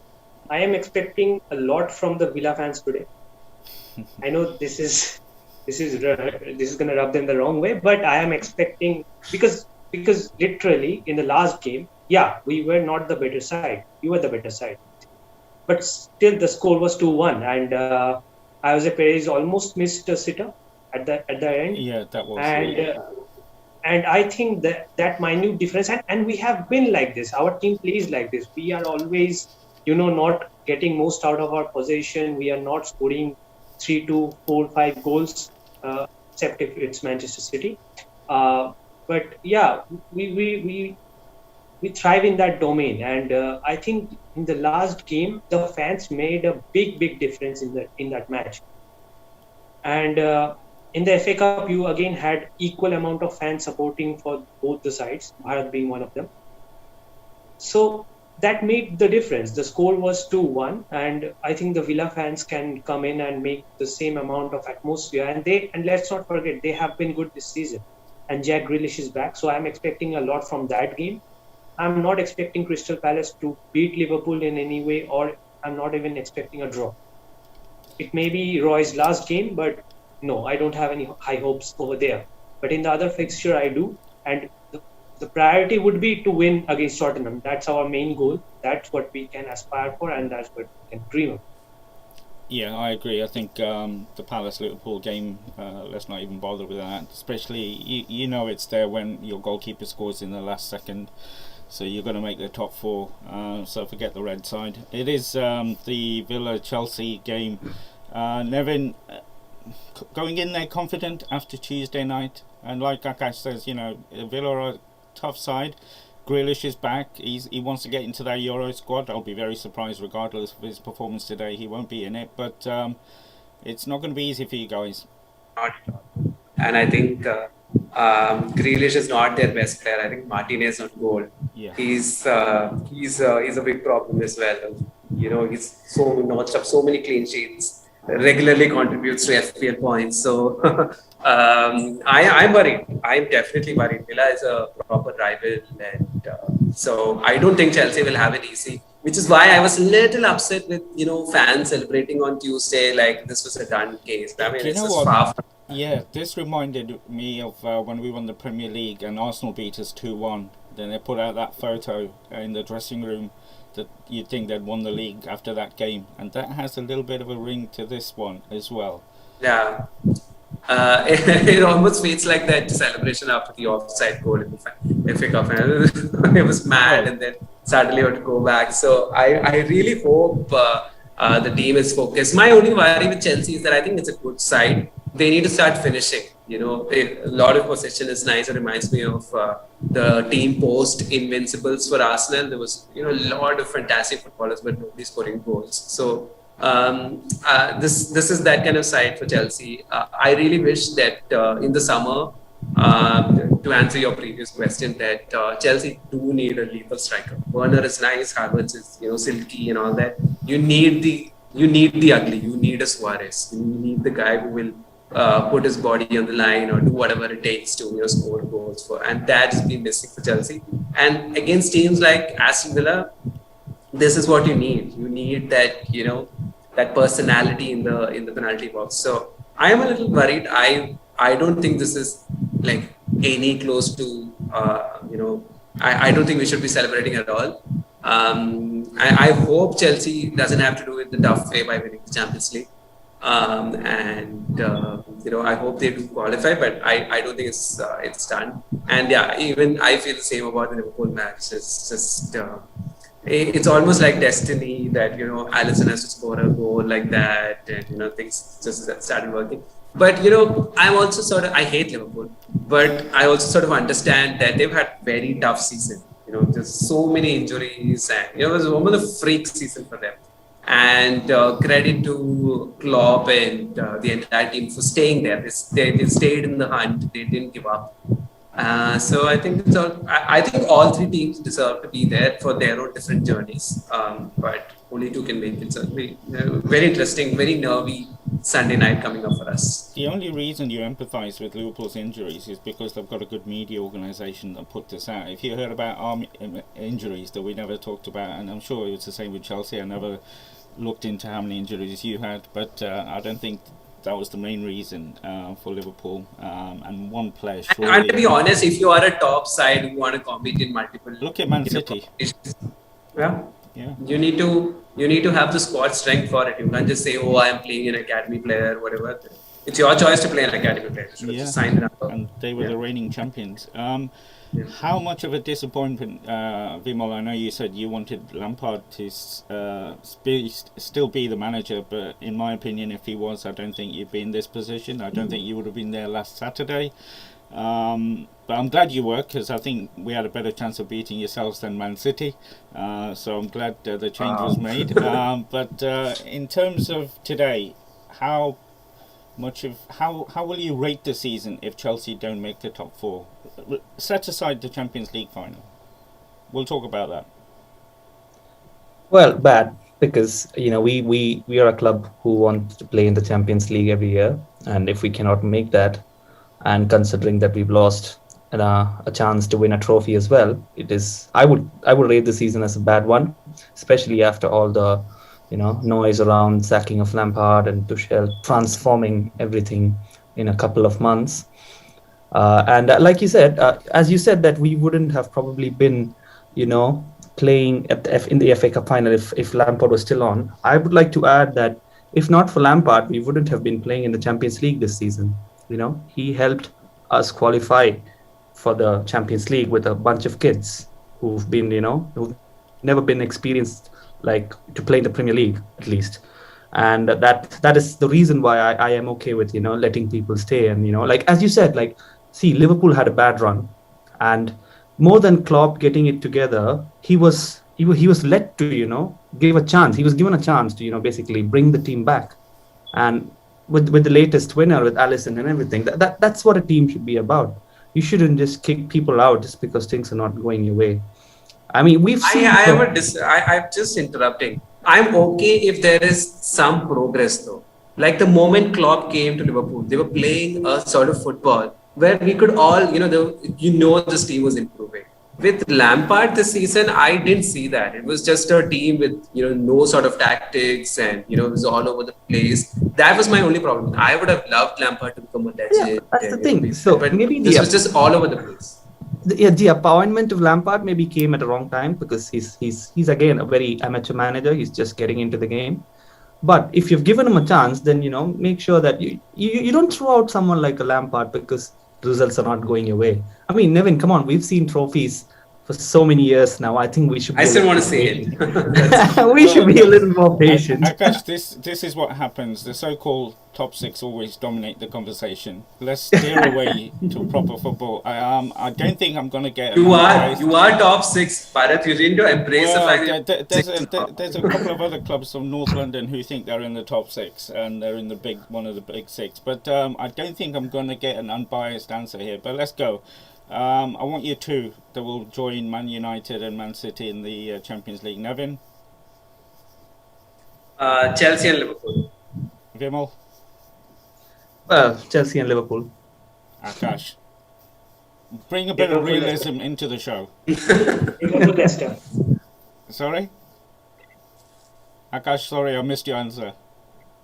C: I am expecting a lot from the Villa fans today. I know this is going to rub them the wrong way, but I am expecting, because literally in the last game, we were not the better side. You were the better side. But still the score was 2-1, and Jose Perez almost missed a sitter at the end.
D: Yeah, that was.
C: And I think that minute difference, and we have been like this. Our team plays like this. We are always, not getting most out of our possession. We are not scoring 3, 2, 4, 5 goals, except if it's Manchester City. But we thrive in that domain, and I think in the last game the fans made a big difference in that match. And in the FA Cup, you again had equal amount of fans supporting for both the sides, Bharat being one of them. So that made the difference. The score was 2-1, and I think the Villa fans can come in and make the same amount of atmosphere. And let's not forget, they have been good this season. And Jack Grealish is back, so I'm expecting a lot from that game. I'm not expecting Crystal Palace to beat Liverpool in any way, or I'm not even expecting a draw. It may be Roy's last game, but no, I don't have any high hopes over there. But in the other fixture, I do. And the priority would be to win against Tottenham. That's our main goal. That's what we can aspire for, and that's what we can dream of.
D: Yeah, I agree. I think the Palace-Liverpool game, let's not even bother with that. Especially, you know it's there when your goalkeeper scores in the last second. So you're going to make the top four. So forget the red side. It is the Villa-Chelsea game. Nevin, going in there confident after Tuesday night. And like Akash says, you know, Villa are a tough side. Grealish is back. He wants to get into that Euro squad. I'll be very surprised regardless of his performance today. He won't be in it. But it's not going to be easy for you guys.
E: Not at all. And I think Grealish is not their best player. I think Martinez on goal.
D: Yeah.
E: He's a big problem as well. You know, he's so notched up so many clean sheets. Regularly contributes to FPL points. So I'm worried. I'm definitely worried. Villa is a proper rival, and so I don't think Chelsea will have it easy. Which is why I was a little upset with fans celebrating on Tuesday like this was a done case. I mean, it's just far from.
D: Yeah, this reminded me of when we won the Premier League and Arsenal beat us 2-1. Then they put out that photo in the dressing room that you'd think they'd won the league after that game, and that has a little bit of a ring to this one as well.
E: Yeah, it almost feels like that celebration after the offside goal in the FA Cup. It was mad, and then suddenly had to go back. So I really hope the team is focused. My only worry with Chelsea is that I think it's a good side. They need to start finishing. A lot of possession is nice. It reminds me of the team post Invincibles for Arsenal. There was a lot of fantastic footballers, but nobody scoring goals. So this is that kind of side for Chelsea. I really wish that in the summer, to answer your previous question, that Chelsea do need a lethal striker. Werner is nice, Havertz is silky and all that. You need the ugly. You need a Suarez. You need the guy who will put his body on the line or do whatever it takes to score goals for, and that has been missing for Chelsea. And against teams like Aston Villa, this is what you need. You need that that personality in the penalty box. So I am a little worried. I don't think this is like any close to I don't think we should be celebrating at all. I hope Chelsea doesn't have to do it the tough way by winning the Champions League. I hope they do qualify, but I don't think it's done. And yeah, even I feel the same about the Liverpool match. It's just it's almost like destiny that Alisson has to score a goal like that, and things just started working. But I'm also I hate Liverpool, but I also sort of understand that they've had very tough season. There's so many injuries, and it was one of the freak season for them. And credit to Klopp and the entire team for staying there. They stayed in the hunt. They didn't give up. So I think I think all three teams deserve to be there for their own different journeys. But only two can make it. So very interesting, very nervy Sunday night coming up for us.
D: The only reason you empathise with Liverpool's injuries is because they've got a good media organisation that put this out. If you heard about our injuries that we never talked about, and I'm sure it was the same with Chelsea, I never looked into how many injuries you had, but I don't think that was the main reason for Liverpool. And one player.
E: And to be honest, if you are a top side who want to compete in multiple,
D: look at Man City.
E: Yeah. You need to have the squad strength for it. You can't just say, "Oh, I am playing an academy player," whatever. It's your choice to play an academy player. You should just sign the number.
D: And they were the reigning champions. How much of a disappointment, Vimal? I know you said you wanted Lampard to still be the manager, but in my opinion, if he was, I don't think you'd be in this position. I don't think you would have been there last Saturday. But I'm glad you were, because I think we had a better chance of beating yourselves than Man City. So I'm glad the change was made. But in terms of today, how much of how will you rate the season if Chelsea don't make the top four? Set aside the Champions League final. We'll talk about that.
B: Well, bad, because we are a club who wants to play in the Champions League every year, and if we cannot make that, and considering that we've lost a chance to win a trophy as well, I would rate the season as a bad one, especially after all the noise around sacking of Lampard and Tuchel transforming everything in a couple of months. And like you said, as you said, that we wouldn't have probably been, playing in the FA Cup final if Lampard was still on. I would like to add that if not for Lampard, we wouldn't have been playing in the Champions League this season. He helped us qualify for the Champions League with a bunch of kids who've never been experienced like to play in the Premier League at least. And that is the reason why I am okay with letting people stay. And like as you said, like, see, Liverpool had a bad run, and more than Klopp getting it together, he was let to give a chance. He was given a chance to basically bring the team back. And with the latest winner, with Alisson and everything, that's what a team should be about. You shouldn't just kick people out just because things are not going your way. I mean, we've seen.
E: I'm just interrupting. I'm okay if there is some progress though. Like the moment Klopp came to Liverpool, they were playing a sort of football where we could all, this team was improving. With Lampard this season, I didn't see that. It was just a team with, no sort of tactics, and, it was all over the place. That was my only problem. I would have loved Lampard to become a legend.
B: Yeah, that's the thing. So
E: but
B: maybe
E: this was just all over the place.
B: The appointment of Lampard maybe came at the wrong time, because he's again a very amateur manager. He's just getting into the game. But if you've given him a chance, then make sure that you don't throw out someone like a Lampard because results are not going your way. I mean, Nevin, come on, we've seen trophies for so many years now. I think we should.
E: I still want to say it.
B: We should be a little more patient.
D: Akash, this is what happens. The so-called top six always dominate the conversation. Let's steer away to proper football. I don't think I'm going to get.
E: You are top six, Bharat. You need to embrace the fact that
D: there's a couple of other clubs from North London who think they're in the top six and they're in one of the big six. But I don't think I'm going to get an unbiased answer here. But let's go. I want you two that will join Man United and Man City in the Champions League. Nevin?
E: Chelsea and Liverpool.
D: Vimal?
B: Well, Chelsea and Liverpool.
D: Akash? Bring a bit of realism into the show.
C: Liverpool, Leicester.
D: Sorry? Akash, sorry, I missed your answer.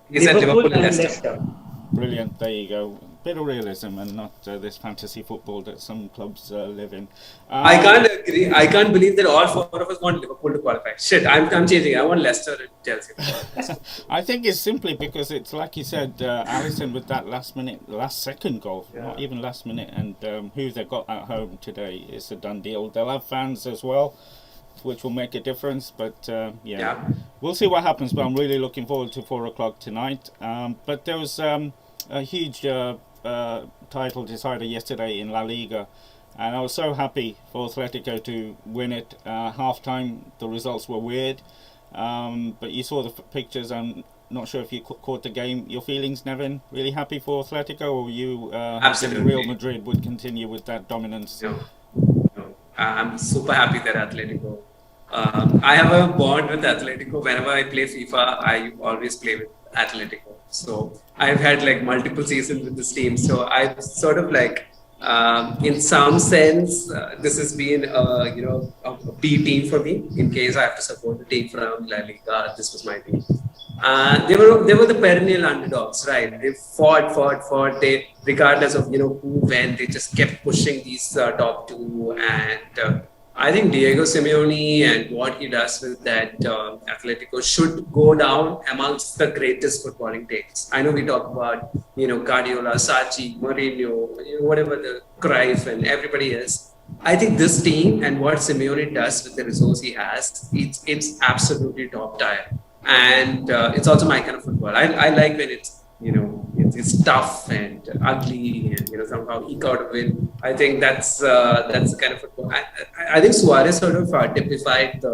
E: He said Liverpool and Leicester.
D: Brilliant, there you go. Bit of realism and not this fantasy football that some clubs live in.
E: I can't agree. I can't believe that all four of us want Liverpool to qualify. Shit, I'm changing. I want Leicester and Chelsea.
D: I think it's simply because it's like you said, Alisson with that last second goal, not even last minute, and who they got at home today is a done deal. They'll have fans as well, which will make a difference, but yeah, we'll see what happens. But I'm really looking forward to 4 o'clock tonight. But there was a huge title decider yesterday in La Liga, and I was so happy for Atletico to win it. Half-time, the results were weird, but you saw the pictures. I'm not sure if you caught the game. Your feelings, Nevin? Really happy for Atletico, or you hoping Real Madrid would continue with that dominance?
E: No. I'm super happy that Atletico. I have a bond with Atletico. Whenever I play FIFA, I always play with Atletico. So I've had like multiple seasons with this team. So I've sort of like, in some sense, this has been a B team for me. In case I have to support the team from La Liga, this was my team. They were the perennial underdogs, right? They fought. They, regardless of who went, they just kept pushing these top two. And I think Diego Simeone and what he does with that Atletico should go down amongst the greatest footballing takes. I know we talk about Guardiola, Sarri, Mourinho, whatever the Cruyff and everybody else. I think this team and what Simeone does with the resource he has, it's absolutely top tier. And it's also my kind of football. I like when it's tough and ugly and somehow eke out a win. I think that's the kind of football. I think Suarez sort of typified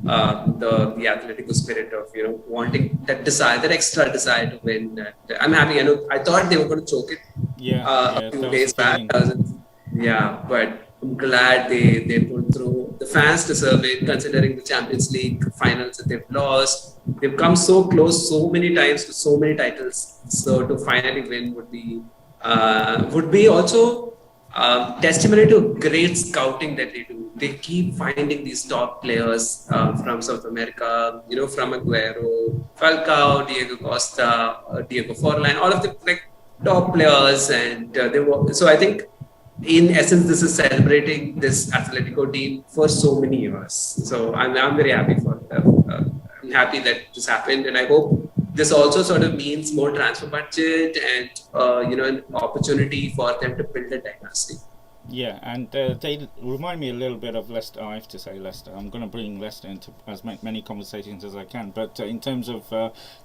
E: the Atletico spirit of wanting that desire, that extra desire to win. And I'm happy. I thought they were going to choke it a few
D: That was the
E: days back.
D: feeling.
E: Yeah, but I'm glad they pulled through. The fans deserve it, considering the Champions League finals that they've lost. They've come so close so many times to so many titles. So to finally win would be also testimony to great scouting that they do. They keep finding these top players from South America, from Aguero, Falcao, Diego Costa, Diego Forlan, all of the top players, and they were. So I think, in essence, this is celebrating this Atletico team for so many years. So I'm very happy for I'm happy that this happened, and I hope this also sort of means more transfer budget and an opportunity for them to build a dynasty.
D: Yeah, and they remind me a little bit of Leicester. I have to say Leicester. I'm going to bring Leicester into as many conversations as I can. But in terms of,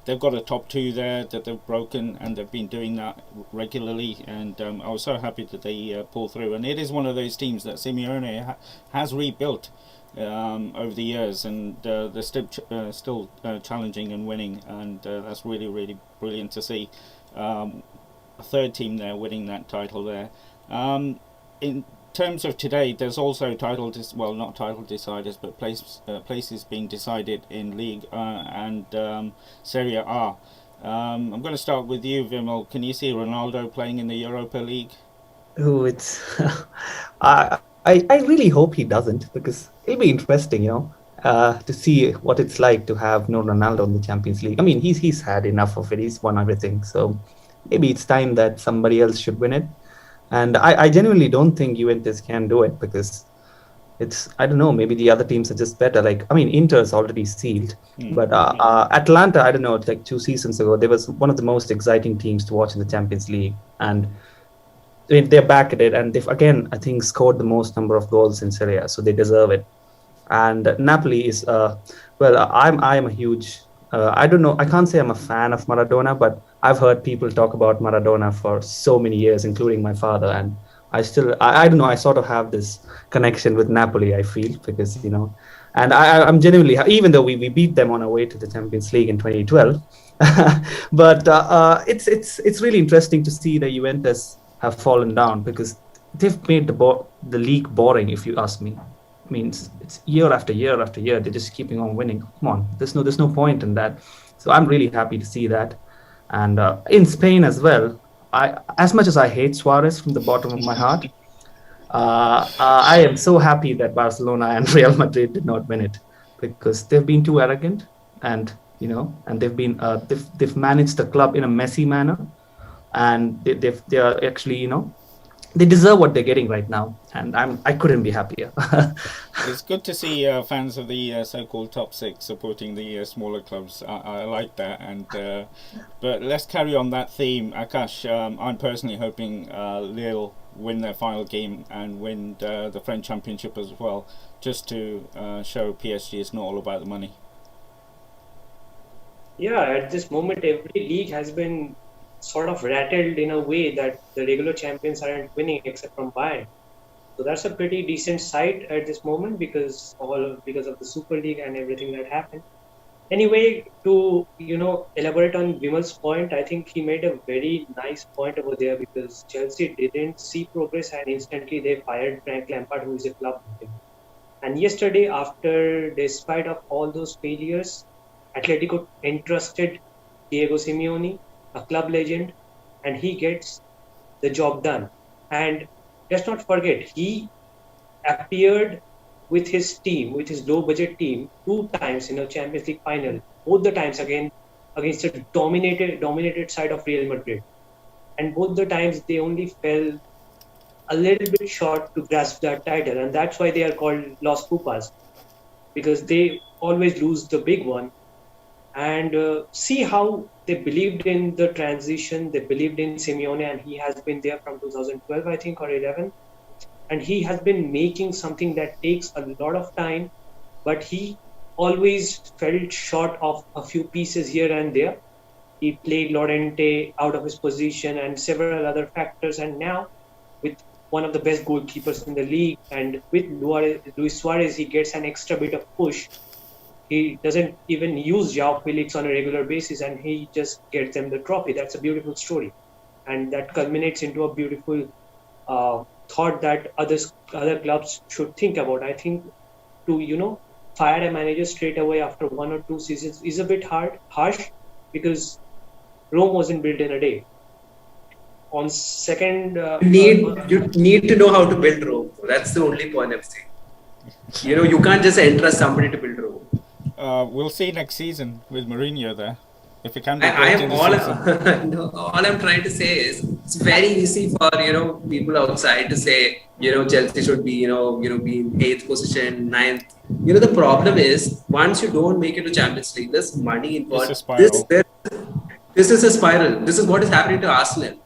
D: they've got a top two there that they've broken, and they've been doing that regularly. And I was so happy that they pull through. And it is one of those teams that Simeone has rebuilt over the years, and they're still challenging and winning. And that's really, really brilliant to see. A third team there winning that title there. In terms of today, there's also not title deciders, but places being decided in League and Serie A. I'm going to start with you, Vimal. Can you see Ronaldo playing in the Europa League?
B: Oh, it's. I really hope he doesn't, because it'll be interesting, to see what it's like to have no Ronaldo in the Champions League. I mean, he's had enough of it. He's won everything, so maybe it's time that somebody else should win it. And I genuinely don't think Juventus can do it, because I don't know, maybe the other teams are just better. Inter's already sealed, but Atlanta, I don't know, like 2 seasons ago, they was one of the most exciting teams to watch in the Champions League. And they're back at it, and they've again, I think, scored the most number of goals in Serie A, so they deserve it. And Napoli is, I'm a huge, I don't know, I can't say I'm a fan of Maradona, but I've heard people talk about Maradona for so many years, including my father. And I don't know, I sort of have this connection with Napoli, I feel, because, and I'm genuinely, even though we beat them on our way to the Champions League in 2012, but it's really interesting to see the Juventus have fallen down, because they've made the league boring, if you ask me. I mean, it's year after year after year. They're just keeping on winning. Come on, there's no point in that. So I'm really happy to see that. And in Spain as well, as much as I hate Suarez from the bottom of my heart, I am so happy that Barcelona and Real Madrid did not win it, because they've been too arrogant, and and they've managed the club in a messy manner, and they are actually they deserve what they're getting right now, and I couldn't be happier.
D: It's good to see fans of the so-called top six supporting the smaller clubs. I like that, and but let's carry on that theme. Akash, I'm personally hoping Lille win their final game and win the French Championship as well, just to show PSG it's not all about the money.
C: Yeah, at this moment, every league has been sort of rattled in a way that the regular champions aren't winning except from Bayern. So that's a pretty decent sight at this moment, because of the Super League and everything that happened. Anyway, to elaborate on Vimal's point, I think he made a very nice point over there, because Chelsea didn't see progress and instantly they fired Frank Lampard, who is a club legend. And yesterday, despite of all those failures, Atletico entrusted Diego Simeone, a club legend, and he gets the job done. And let's not forget, he appeared with his team, with his low-budget team, 2 times in a Champions League final, both the times against a dominated side of Real Madrid. And both the times they only fell a little bit short to grasp that title, and that's why they are called Los Pupas, because they always lose the big one. And see how they believed in the transition, they believed in Simeone, and he has been there from 2012, I think, or 11. And he has been making something that takes a lot of time, but he always fell short of a few pieces here and there. He played Llorente out of his position and several other factors. And now, with one of the best goalkeepers in the league, and with Luis Suarez, he gets an extra bit of push. he doesn't even use Joao Felix on a regular basis, and he just gets them the trophy. That's a beautiful story, and that culminates into a beautiful thought that other clubs should think about. I think to fire a manager straight away after 1 or 2 seasons is a bit harsh, because Rome wasn't built in a day. On second,
E: You need to know how to build Rome. That's the only point I'm saying. You can't just entrust somebody to build Rome.
D: We'll see next season with Mourinho there. If it can be
E: I
D: built in
E: am
D: the season.
E: no, all I'm trying to say is it's very easy for people outside to say Chelsea should be be in 8th position, 9th. The problem is once you don't make it to Champions League, there's money involved.
D: It's a spiral.
E: This is a spiral. This is what is happening to Arsenal.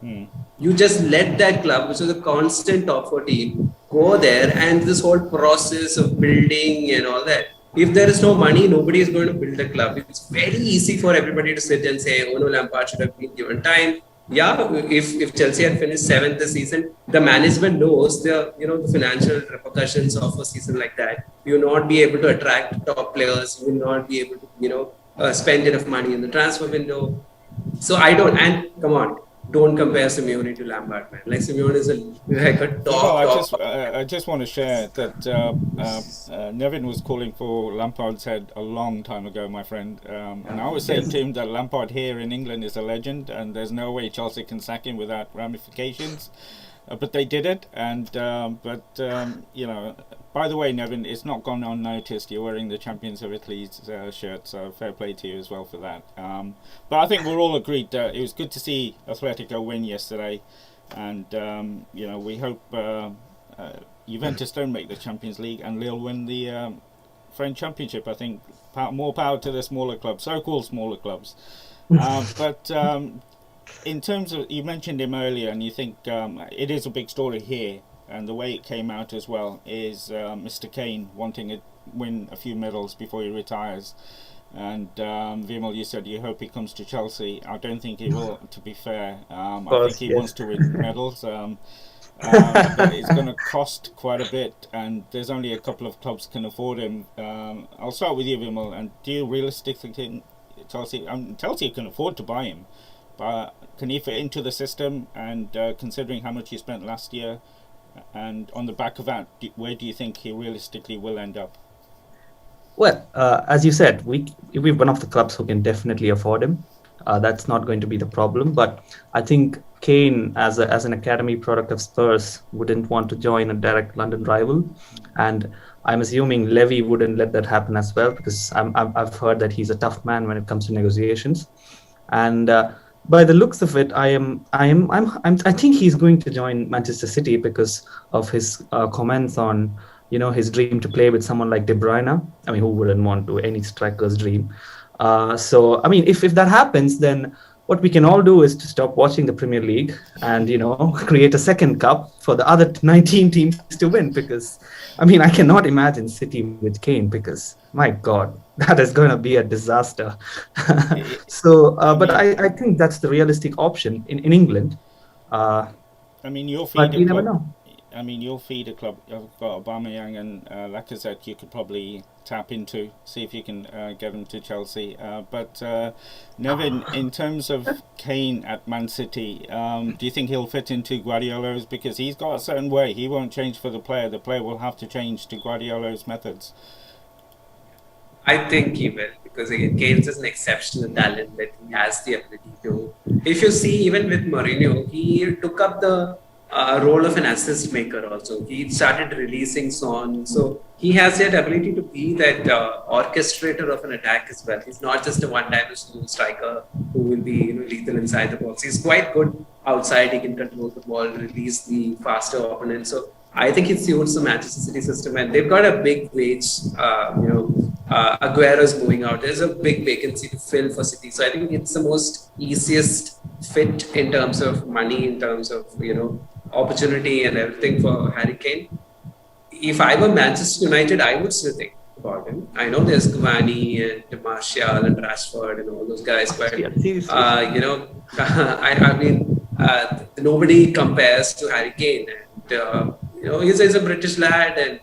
E: You just let that club, which is a constant top 4 team, go there, and this whole process of building and all that. If there is no money, nobody is going to build a club. It's very easy for everybody to sit and say, "Oh no, Lampard should have been given time." Yeah, if Chelsea had finished 7th this season, the management knows the financial repercussions of a season like that. You will not be able to attract top players. You will not be able to spend enough money in the transfer window. So come on, don't compare Simeone to Lampard, man. Like Simeone is like a top.
D: I just want to share that Nevin was calling for Lampard's head a long time ago, my friend. And I was saying to him that Lampard here in England is a legend, and there's no way Chelsea can sack him without ramifications. But they did it, and by the way, Nevin, it's not gone unnoticed. You're wearing the Champions of Italy's shirt, so fair play to you as well for that. But I think we're all agreed that it was good to see Atletico win yesterday, and we hope Juventus don't make the Champions League and Lille win the French Championship. I think more power to the smaller clubs, so-called smaller clubs. But in terms of, you mentioned him earlier, and you think it is a big story here, and the way it came out as well is Mr. Kane wanting to win a few medals before he retires. And Vimal, you said you hope he comes to Chelsea. I don't think he will, to be fair. I think he wants to win medals. But it's going to cost quite a bit, and there's only a couple of clubs can afford him. I'll start with you, Vimal. And do you realistically think Chelsea can afford to buy him? But can he fit into the system? And considering how much he spent last year, and on the back of that, where do you think he realistically will end up?
B: Well, as you said, we're one of the clubs who can definitely afford him. That's not going to be the problem. But I think Kane, as an academy product of Spurs, wouldn't want to join a direct London rival, and I'm assuming Levy wouldn't let that happen as well, because I've heard that he's a tough man when it comes to negotiations, and. By the looks of it, I think he's going to join Manchester City because of his comments on, his dream to play with someone like De Bruyne. I mean, who wouldn't want to? Any striker's dream. So, I mean, if that happens, then what we can all do is to stop watching the Premier League and, create a second cup for the other 19 teams to win. Because, I mean, I cannot imagine City with Kane, because, my God, that is going to be a disaster. So, but I think that's the realistic option in England.
D: I mean, you'll feed
B: but you never know.
D: I mean, you'll feed a club. You've got Aubameyang and Lacazette. You could probably tap into, see if you can get them to Chelsea. But Nevin, in terms of Kane at Man City, do you think he'll fit into Guardiola's? Because he's got a certain way. He won't change for the player. The player will have to change to Guardiola's methods.
E: I think he will, because again, Kane is an exceptional talent that he has the ability to. If you see, even with Mourinho, he took up the role of an assist maker also. He started releasing Son. So he has that ability to be that orchestrator of an attack as well. He's not just a one-dimensional striker who will be lethal inside the box. He's quite good outside. He can control the ball, release the faster opponent. So I think it suits the Manchester City system, and they've got a big wage. Aguero's moving out. There's a big vacancy to fill for City. So I think it's the most easiest fit in terms of money, in terms of opportunity and everything for Harry Kane. If I were Manchester United, I would still think about him. I know there's Cavani and Martial and Rashford and all those guys, but I mean, nobody compares to Harry Kane. And he's a British lad, and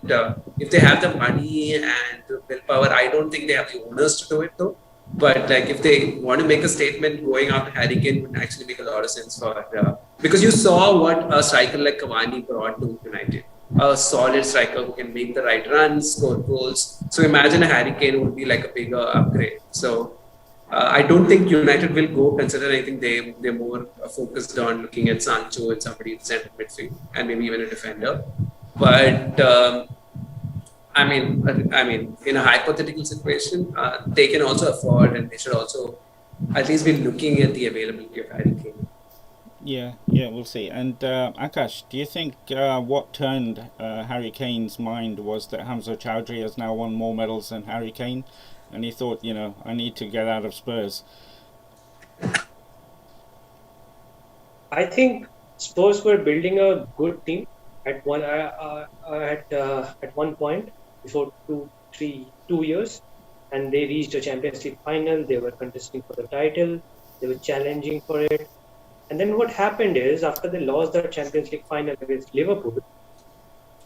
E: if they have the money and the willpower, I don't think they have the owners to do it though. But like if they want to make a statement, going after Harry Kane would actually make a lot of sense for because you saw what a striker like Cavani brought to United. A solid striker who can make the right runs, score goals. So imagine a Harry Kane would be like a bigger upgrade. So I don't think United will go, considering I think they're more focused on looking at Sancho and somebody in the centre midfield and maybe even a defender. But I mean, in a hypothetical situation, they can also afford, and they should also at least be looking at the availability of Harry Kane.
D: Yeah, we'll see. And Akash, do you think what turned Harry Kane's mind was that Hamza Chowdhury has now won more medals than Harry Kane, and he thought, I need to get out of Spurs?
C: I think Spurs were building a good team at one point before 2 years, and they reached a Champions League final. They were contesting for the title. They were challenging for it. And then what happened is, after they lost the Champions League final against Liverpool,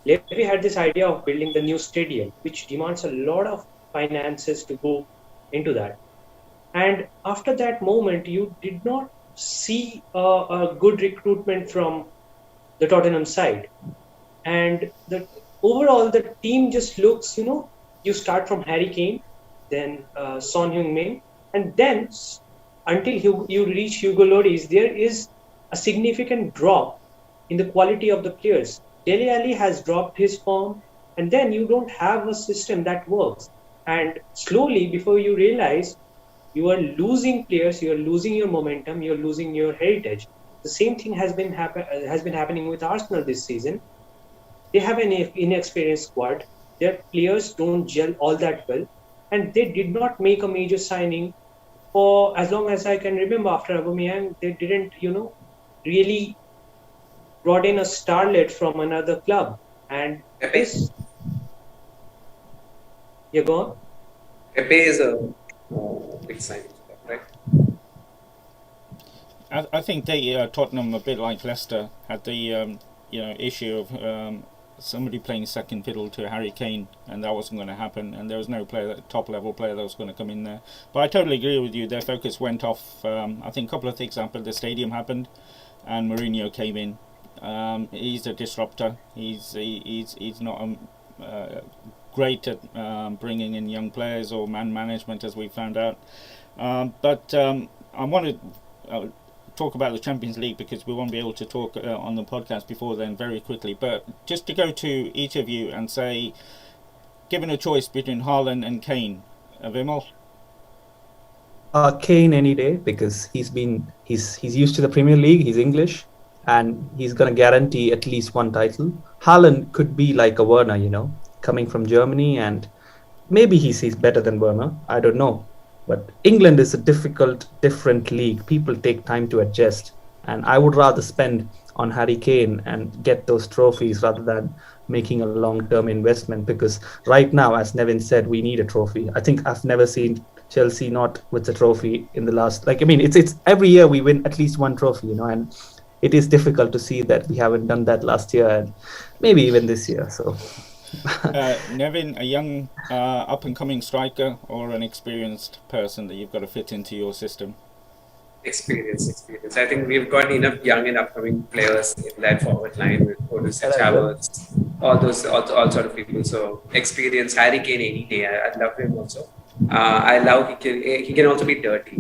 C: Levy had this idea of building the new stadium, which demands a lot of finances to go into that. And after that moment, you did not see a good recruitment from the Tottenham side. And overall, the team just looks, you start from Harry Kane, then Son Heung-min, and then until you reach Hugo Lloris, there is a significant drop in the quality of the players. Dele Alli has dropped his form, and then you don't have a system that works. And slowly, before you realize, you are losing players, you are losing your momentum, you are losing your heritage. The same thing has been happening with Arsenal this season. They have an inexperienced squad. Their players don't gel all that well, and they did not make a major signing. For as long as I can remember, after Aubameyang, they didn't, really brought in a starlet from another club. And this, you go on.
E: Pepe is a big signing, right?
D: I think Tottenham, a bit like Leicester, had the issue of somebody playing second fiddle to Harry Kane, and that wasn't going to happen, and there was no top level player that was going to come in there. But I totally agree with you. Their focus went off. I think a couple of things happened. The stadium happened, and Mourinho came in. He's a disruptor. He's not great at bringing in young players or man management, as we found out. But I want to talk about the Champions League because we won't be able to talk on the podcast before then very quickly. But just to go to each of you and say, given a choice between Haaland and Kane, Vimal?
B: Kane any day, because he's used to the Premier League. He's English, and he's going to guarantee at least one title. Haaland could be like a Werner, coming from Germany, and maybe he's better than Werner. I don't know. But England is a different league. People take time to adjust. And I would rather spend on Harry Kane and get those trophies rather than making a long-term investment. Because right now, as Nevin said, we need a trophy. I think I've never seen Chelsea not with a trophy in the last... it's every year we win at least one trophy, and it is difficult to see that we haven't done that last year and maybe even this year. So...
D: Nevin, a young up-and-coming striker or an experienced person that you've got to fit into your system?
E: Experience. I think we've got enough young and upcoming players in that forward line with Odus, Havertz, all sort of people. So experience. Harry Kane any day. I love him also. I love he can also be dirty,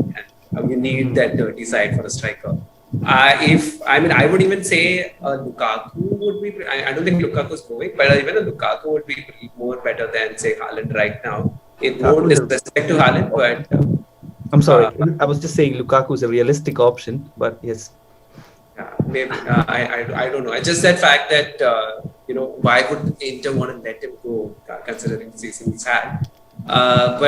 E: and you need that dirty side for a striker. I would even say Lukaku would be. I don't think Lukaku is going, but even a Lukaku would be more better than say Haaland right now. In no disrespect to Haaland, but
B: I'm sorry. I was just saying Lukaku is a realistic option, but yes.
E: Maybe I don't know. It's just that fact that why would Inter want to let him go considering the season he's had? I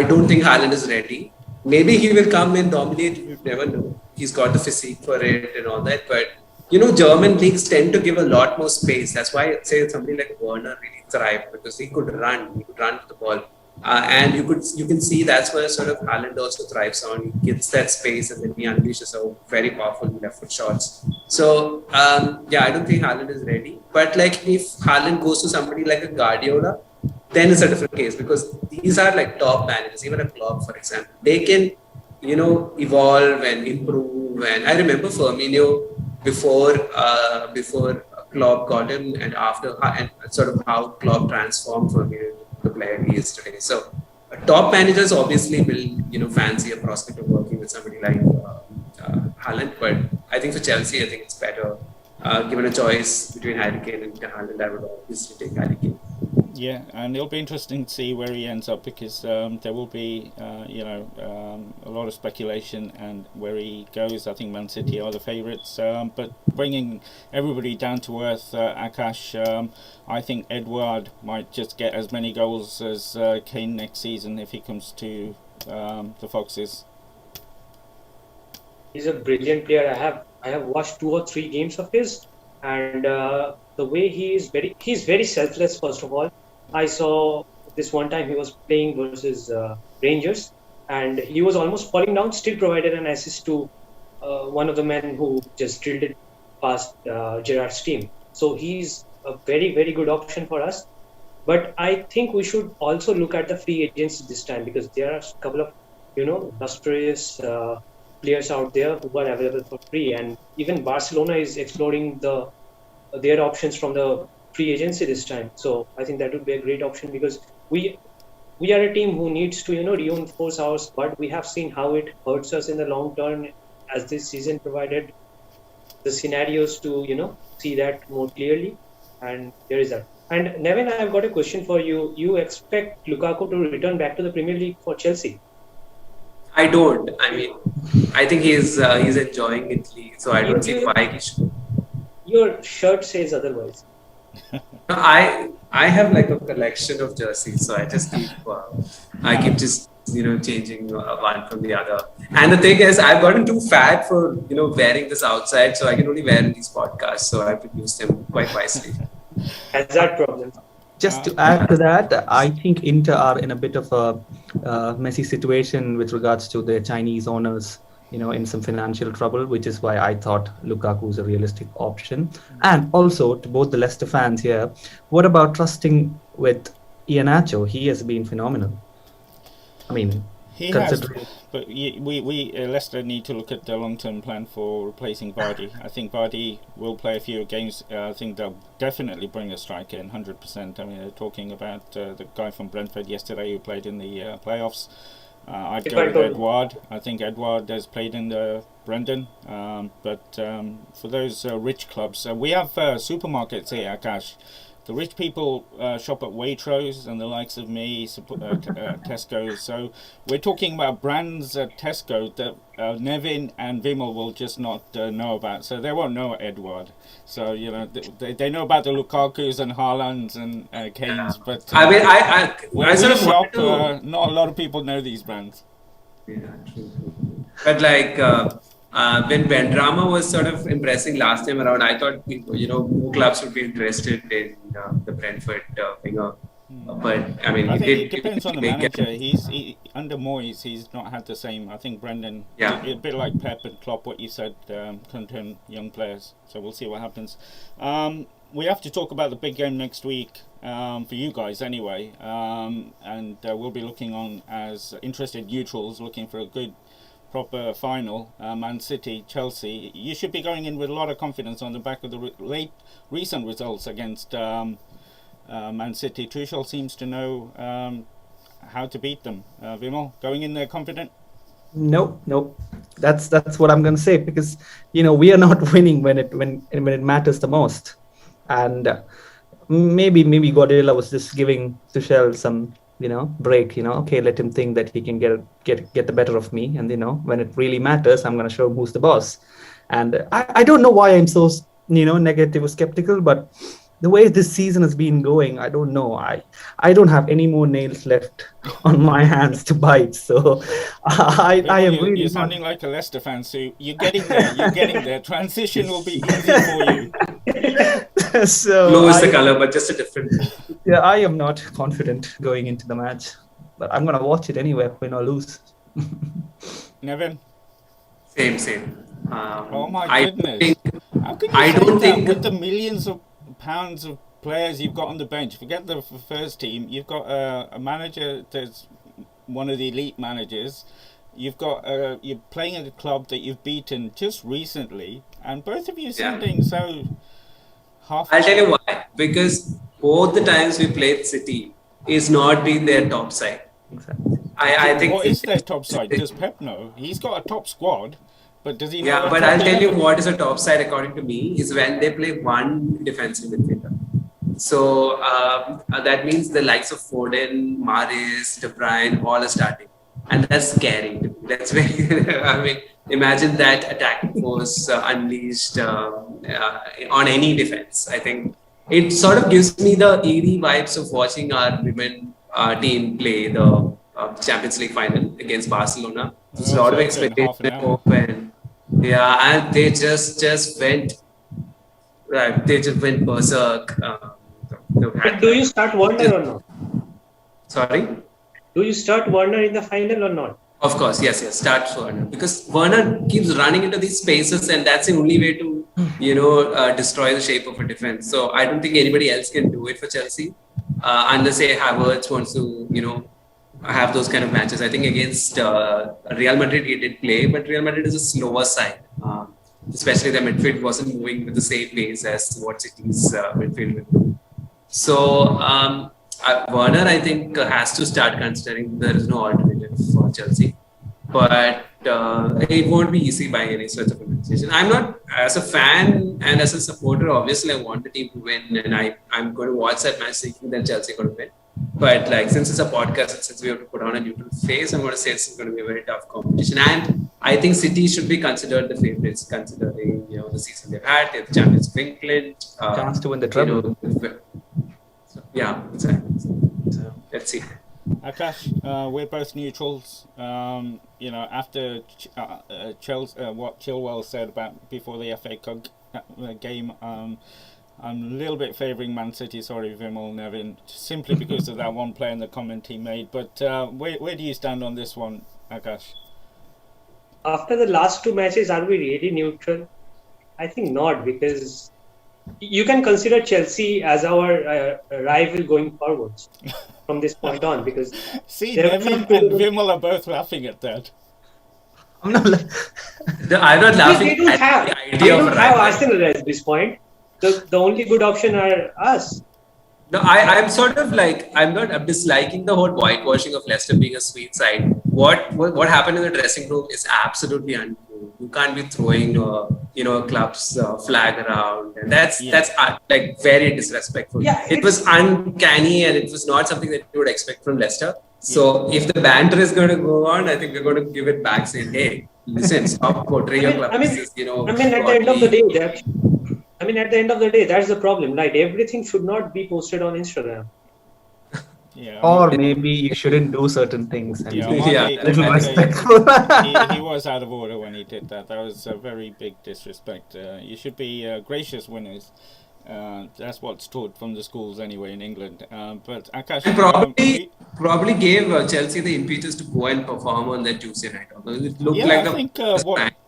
E: don't think Haaland is ready. Maybe he will come and dominate. You never know. He's got the physique for it and all that. But, German leagues tend to give a lot more space. That's why I'd say somebody like Werner really thrived because he could run. He could run to the ball. And you can see that's where sort of Haaland also thrives on. He gets that space and then he unleashes a very powerful left foot shots. So yeah, I don't think Haaland is ready. But like if Haaland goes to somebody like a Guardiola, then it's a different case because these are like top managers. Even a Klopp, for example, they can evolve and improve. And I remember Firmino before Klopp got him and after and sort of how Klopp transformed Firmino the player he is today. So top managers obviously will fancy a prospect of working with somebody like Haaland, but I think for Chelsea, I think it's better. Given a choice between Harry Kane and Haaland, I would obviously take Harry Kane.
D: Yeah, and it'll be interesting to see where he ends up because there will be, a lot of speculation and where he goes. I think Man City are the favourites, but bringing everybody down to earth, Akash, I think Edouard might just get as many goals as Kane next season if he comes to the Foxes.
C: He's a brilliant player. I have watched 2 or 3 games of his, and the way he's very selfless. First of all, I saw this one time he was playing versus Rangers, and he was almost falling down, still provided an assist to one of the men who just drilled it past Gerrard's team. So he's a very, very good option for us. But I think we should also look at the free agents this time because there are a couple of, lustrous players out there who are available for free, and even Barcelona is exploring their options from the free agency this time. So I think that would be a great option because we are a team who needs to reinforce our squad. We have seen how it hurts us in the long term, as this season provided the scenarios to see that more clearly, and there is that. And Nevin, I've got a question for you. You expect Lukaku to return back to the Premier League for Chelsea?
E: I don't. I mean, I think he's enjoying Italy, so I don't see why he should.
C: Your shirt says otherwise.
E: I have like a collection of jerseys, so I just keep just changing one from the other. And the thing is, I've gotten too fat for wearing this outside, so I can only wear in these podcasts. So I have to use them quite wisely.
C: Has that problem?
B: Just to add to that, I think Inter are in a bit of a messy situation with regards to their Chinese owners, in some financial trouble, which is why I thought Lukaku is a realistic option. And also to both the Leicester fans here, what about trusting with Iheanacho? He has been phenomenal. I mean,
D: he has, but we Leicester need to look at the long-term plan for replacing Vardy. I think Vardy will play a few games. I think they'll definitely bring a striker in 100%. I mean, they're talking about the guy from Brentford yesterday who played in the playoffs. I'd go with Edouard. I think Edouard has played in the Brendan. But for those rich clubs, we have supermarkets here, Akash. The rich people shop at Waitrose and the likes of me, Tesco. So we're talking about brands at Tesco that Nevin and Vimal will just not know about. So they won't know Edouard. So they know about the Lukakus and Haalands and Kanes, but
E: I mean, I sort of
D: shop. Not a lot of people know these brands.
E: Yeah, true. But like when Benrahma was sort of impressing last time around, I thought more clubs would be interested in the Brentford winger. But I mean,
D: I think it depends on the manager. He under Moyes, he's not had the same. I think Brendan, a bit like Pep and Klopp, what you said, can turn young players. So we'll see what happens. We have to talk about the big game next week for you guys anyway, and we'll be looking on as interested neutrals, looking for a good, proper final. Man City, Chelsea. You should be going in with a lot of confidence on the back of the recent results against Man City. Tuchel seems to know how to beat them. Vimal, going in there confident?
B: No. That's what I'm going to say, because we are not winning when it matters the most, and maybe Guardiola was just giving Tuchel some break. Okay, let him think that he can get the better of me, and when it really matters, I'm going to show him who's the boss. And I don't know why I'm so negative or skeptical, but the way this season has been going, I don't know. I don't have any more nails left on my hands to bite. So I am really.
D: You're sounding like a Leicester fan, so you're getting there. You're getting there. Transition will be easy for you.
B: So
E: blue is the color, but just a different.
B: Yeah, I am not confident going into the match. but I'm gonna watch it anyway, win or lose.
D: Nevin?
E: Same.
D: Oh my
E: I
D: goodness.
E: think
D: How can you
E: I
D: say
E: don't
D: that
E: think
D: with the millions of pounds of players you've got on the bench? Forget the first team. You've got a manager that's one of the elite managers. You've got you're playing at a club that you've beaten just recently, and both of you sounding so half.
E: I'll tell you why. Because both the times we played City is not been their top side.
B: Exactly.
E: I think
D: What is their top side? Does Pep know? He's got a top squad, but does he know?
E: Yeah,
D: a
E: but
D: top
E: I'll tell you
D: 11?
E: what is a top side according to me is when they play one defensive midfielder. So that means the likes of Foden, Mahrez, De Bruyne, all are starting, and that's scary. That's very. I mean, imagine that attacking force unleashed on any defense. I think it sort of gives me the eerie vibes of watching our women team play the Champions League final against Barcelona. There's a lot of
D: So it's in half an
E: expectation
D: hour.
E: open. Yeah, and they just went right. They just went berserk.
C: But do you start Warner or not?
E: Sorry.
C: Do you start Warner in the final or not?
E: Of course, yes. Start Werner because Werner keeps running into these spaces, and that's the only way to destroy the shape of a defense. So I don't think anybody else can do it for Chelsea, unless say Havertz wants to have those kind of matches. I think against Real Madrid he did play, but Real Madrid is a slower side. Especially the midfield wasn't moving with the same pace as what City's midfield would do. So Werner, I think, has to start considering there is no alternative for Chelsea. But it won't be easy by any sort of imagination. I'm not, as a fan and as a supporter, obviously I want the team to win, and I'm going to watch that match thinking that Chelsea are going to win. But since it's a podcast and since we have to put on a neutral face, I'm going to say it's going to be a very tough competition. And I think City should be considered the favourites, considering the season they've had. They're the champions of England.
B: Chance to win the treble.
E: Yeah, exactly. So, let's see.
D: Akash, we're both neutrals. After Chelsea, what Chilwell said about before the FA Cup game, I'm a little bit favouring Man City. Sorry, Vimal, Nevin, simply because of that one play in the comment he made. But where do you stand on this one, Akash?
C: After the last two matches, are we really neutral? I think not, because you can consider Chelsea as our rival going forwards from this point on, because
D: see, Nevin and Vimal are both laughing at that.
B: I'm not.
E: I'm not laughing.
C: They don't have Arsenal at this point. The only good option are us.
E: No, I'm sort of I'm disliking the whole whitewashing of Leicester being a sweet side. What happened in the dressing room is absolutely untrue. You can't be throwing a club's flag around, and that's very disrespectful.
C: Yeah,
E: it was uncanny, and it was not something that you would expect from Leicester. So if the banter is going to go on, I think we're going to give it back, saying, "Hey, listen, stop portraying your club."
C: At the end of the day, at the end of the day, that's the problem. Like, everything should not be posted on Instagram.
D: Yeah,
B: or maybe you shouldn't do certain things. And
E: little
B: respectful.
D: he was out of order when he did that. That was a very big disrespect. You should be gracious winners. That's what's taught from the schools anyway in England. But Akash,
E: probably gave Chelsea the impetus to go and perform on that Tuesday night. It looked
D: I think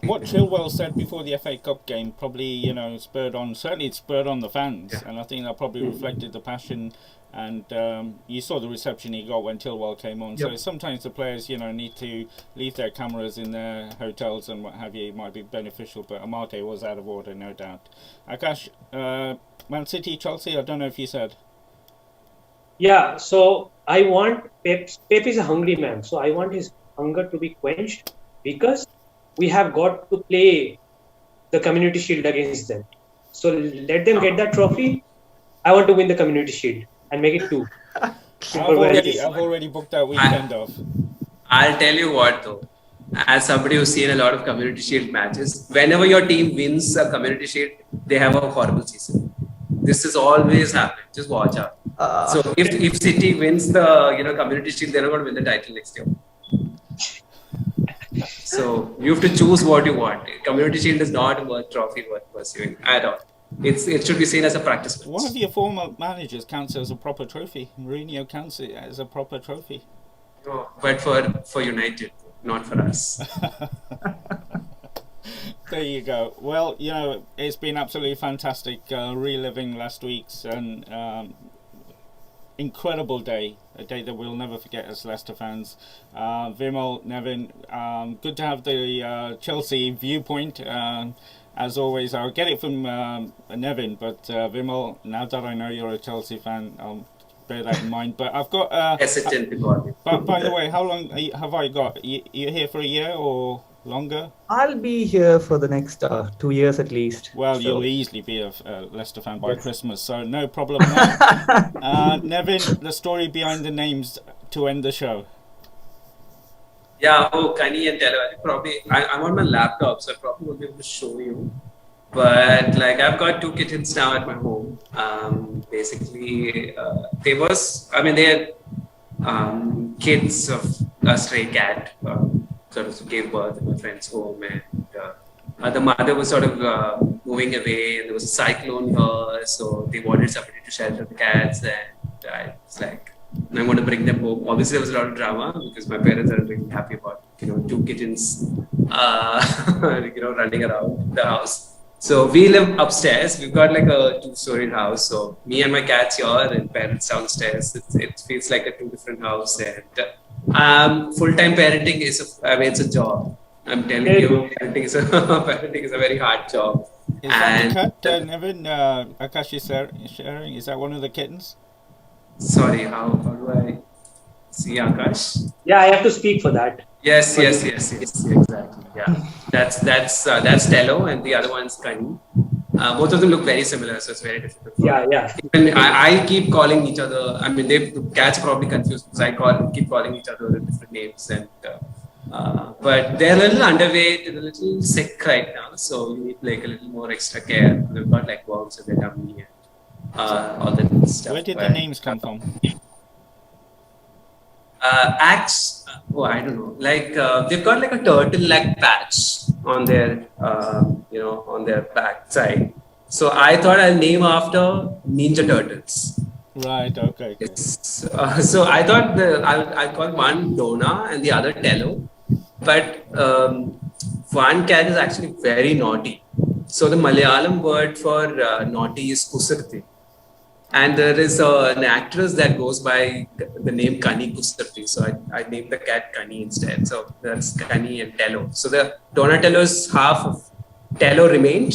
D: what Chilwell said before the FA Cup game probably spurred on the fans, and I think that probably reflected the passion. And you saw the reception he got when Chilwell came on. So sometimes the players, need to leave their cameras in their hotels and what have you. It might be beneficial, but Amate was out of order, no doubt. Akash, Man City, Chelsea, I don't know if you said.
C: Yeah, so I want Pep is a hungry man. So I want his hunger to be quenched, because we have got to play the Community Shield against them. So let them get that trophy. I want to win the Community Shield and make it 2.
D: I've already booked that weekend off.
E: I'll tell you what though, as somebody who's seen a lot of Community Shield matches, whenever your team wins a Community Shield, they have a horrible season. This has always happened. Just watch out. So if City wins the Community Shield, they're not going to win the title next year. So you have to choose what you want. Community Shield is not a trophy worth pursuing at all. It should be seen as a practice match.
D: One of your former managers counts as a proper trophy. Mourinho counts it as a proper trophy.
E: but for United, not for us.
D: There you go. Well, it's been absolutely fantastic reliving last week's and incredible day, a day that we'll never forget as Leicester fans. Vimal, Nevin, good to have the Chelsea viewpoint. As always, I'll get it from Nevin, but Vimal, now that I know you're a Chelsea fan, I'll bear that in mind. But I've got...
E: hesitant to call it.
D: But by the way, how long have I got? You're here for a year or longer?
B: I'll be here for the next 2 years at least.
D: Well,
B: so.
D: You'll easily be a Leicester fan by Christmas, so no problem there. Nevin, the story behind the names to end the show.
E: Yeah, Kani and Tello. I'm on my laptop, so I probably won't be able to show you. But I've got 2 kittens now at my home. Basically, they're kids of a stray cat. Sort of gave birth in my friend's home, and the mother was sort of moving away, and there was a cyclone here, so they wanted somebody to shelter the cats, and I was like, I'm going to bring them home. Obviously, there was a lot of drama because my parents aren't really happy about 2 kittens, running around the house. So we live upstairs. We've got a 2-story house. So me and my cats here, and parents downstairs. It feels like a 2 different house. And full-time parenting it's a job. I'm telling you, parenting is a very hard job.
D: Is that the cat, Nevin? Akash is sharing. Is that one of the kittens?
E: Sorry, how do I see Akash?
C: Yeah, I have to speak for that.
E: Yes, exactly. Yeah, that's Tello, and the other one's Kani. Both of them look very similar, so it's very difficult.
C: Yeah.
E: Even I keep calling each other. I mean, the cats are probably confused because I keep calling each other with different names, and but they're a little underweight and a little sick right now, so we need a little more extra care. They've got worms in their tummy and all that stuff.
D: Where did the names come from?
E: Axe. I don't know. They've got a turtle-like patch on their, on their back side. So I thought I'll name after Ninja Turtles.
D: Right. Okay.
E: Yes. So I thought I called one Donna and the other Tello, but one cat is actually very naughty. So the Malayalam word for naughty is Kusirthi. And there is an actress that goes by the name Kani Kusarti. So I named the cat Kani instead. So that's Kani and Tello. So the Donatello is half of Tello remained.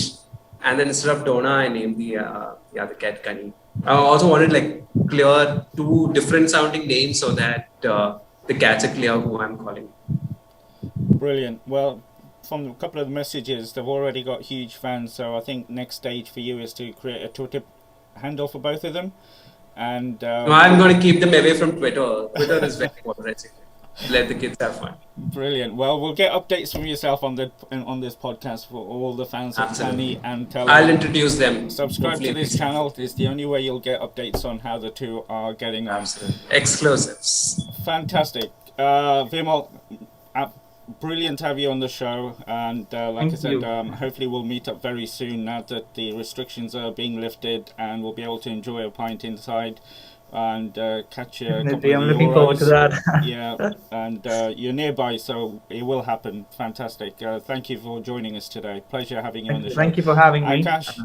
E: And then instead of Donna, I named the other cat Kani. I also wanted clear 2 different sounding names so that the cats are clear who I'm calling.
D: Brilliant. Well, from a couple of the messages, they've already got huge fans. So I think next stage for you is to create a Twitter handle for both of them, and
E: no, I'm going to keep them away from Twitter. Twitter is very polarizing. Let the kids have fun.
D: Brilliant. Well, we'll get updates from yourself on this podcast for all the fans of Kani and Tello.
E: I'll introduce them.
D: Subscribe to this channel. It's the only way you'll get updates on how the 2 are getting on.
E: Absolutely. Exclusives.
D: Fantastic. Vimal, brilliant to have you on the show, and like I said, hopefully we'll meet up very soon now that the restrictions are being lifted, and we'll be able to enjoy a pint inside and catch a couple of
B: I'm looking forward to that.
D: Yeah, and you're nearby, so it will happen. Fantastic. Thank you for joining us today. Pleasure having you on the show.
B: Thank you for having me.
D: Akash,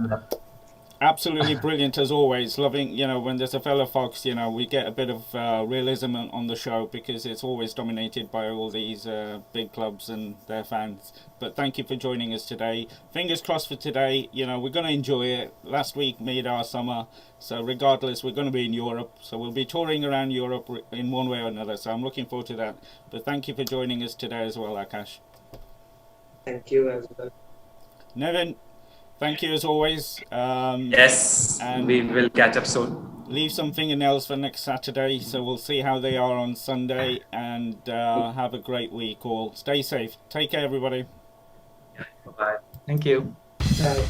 D: absolutely brilliant as always. Loving, when there's a fellow Fox, we get a bit of realism on the show because it's always dominated by all these big clubs and their fans. But thank you for joining us today. Fingers crossed for today. We're going to enjoy it. Last week made our summer. So regardless, we're going to be in Europe. So we'll be touring around Europe in one way or another. So I'm looking forward to that. But thank you for joining us today as well, Akash.
C: Thank you as well.
D: Nevin, thank you as always.
E: Yes, and we will catch up soon.
D: Leave some fingernails for next Saturday, so we'll see how they are on Sunday, and have a great week all. Stay safe. Take care, everybody.
E: Bye-bye.
B: Thank you.
C: Bye.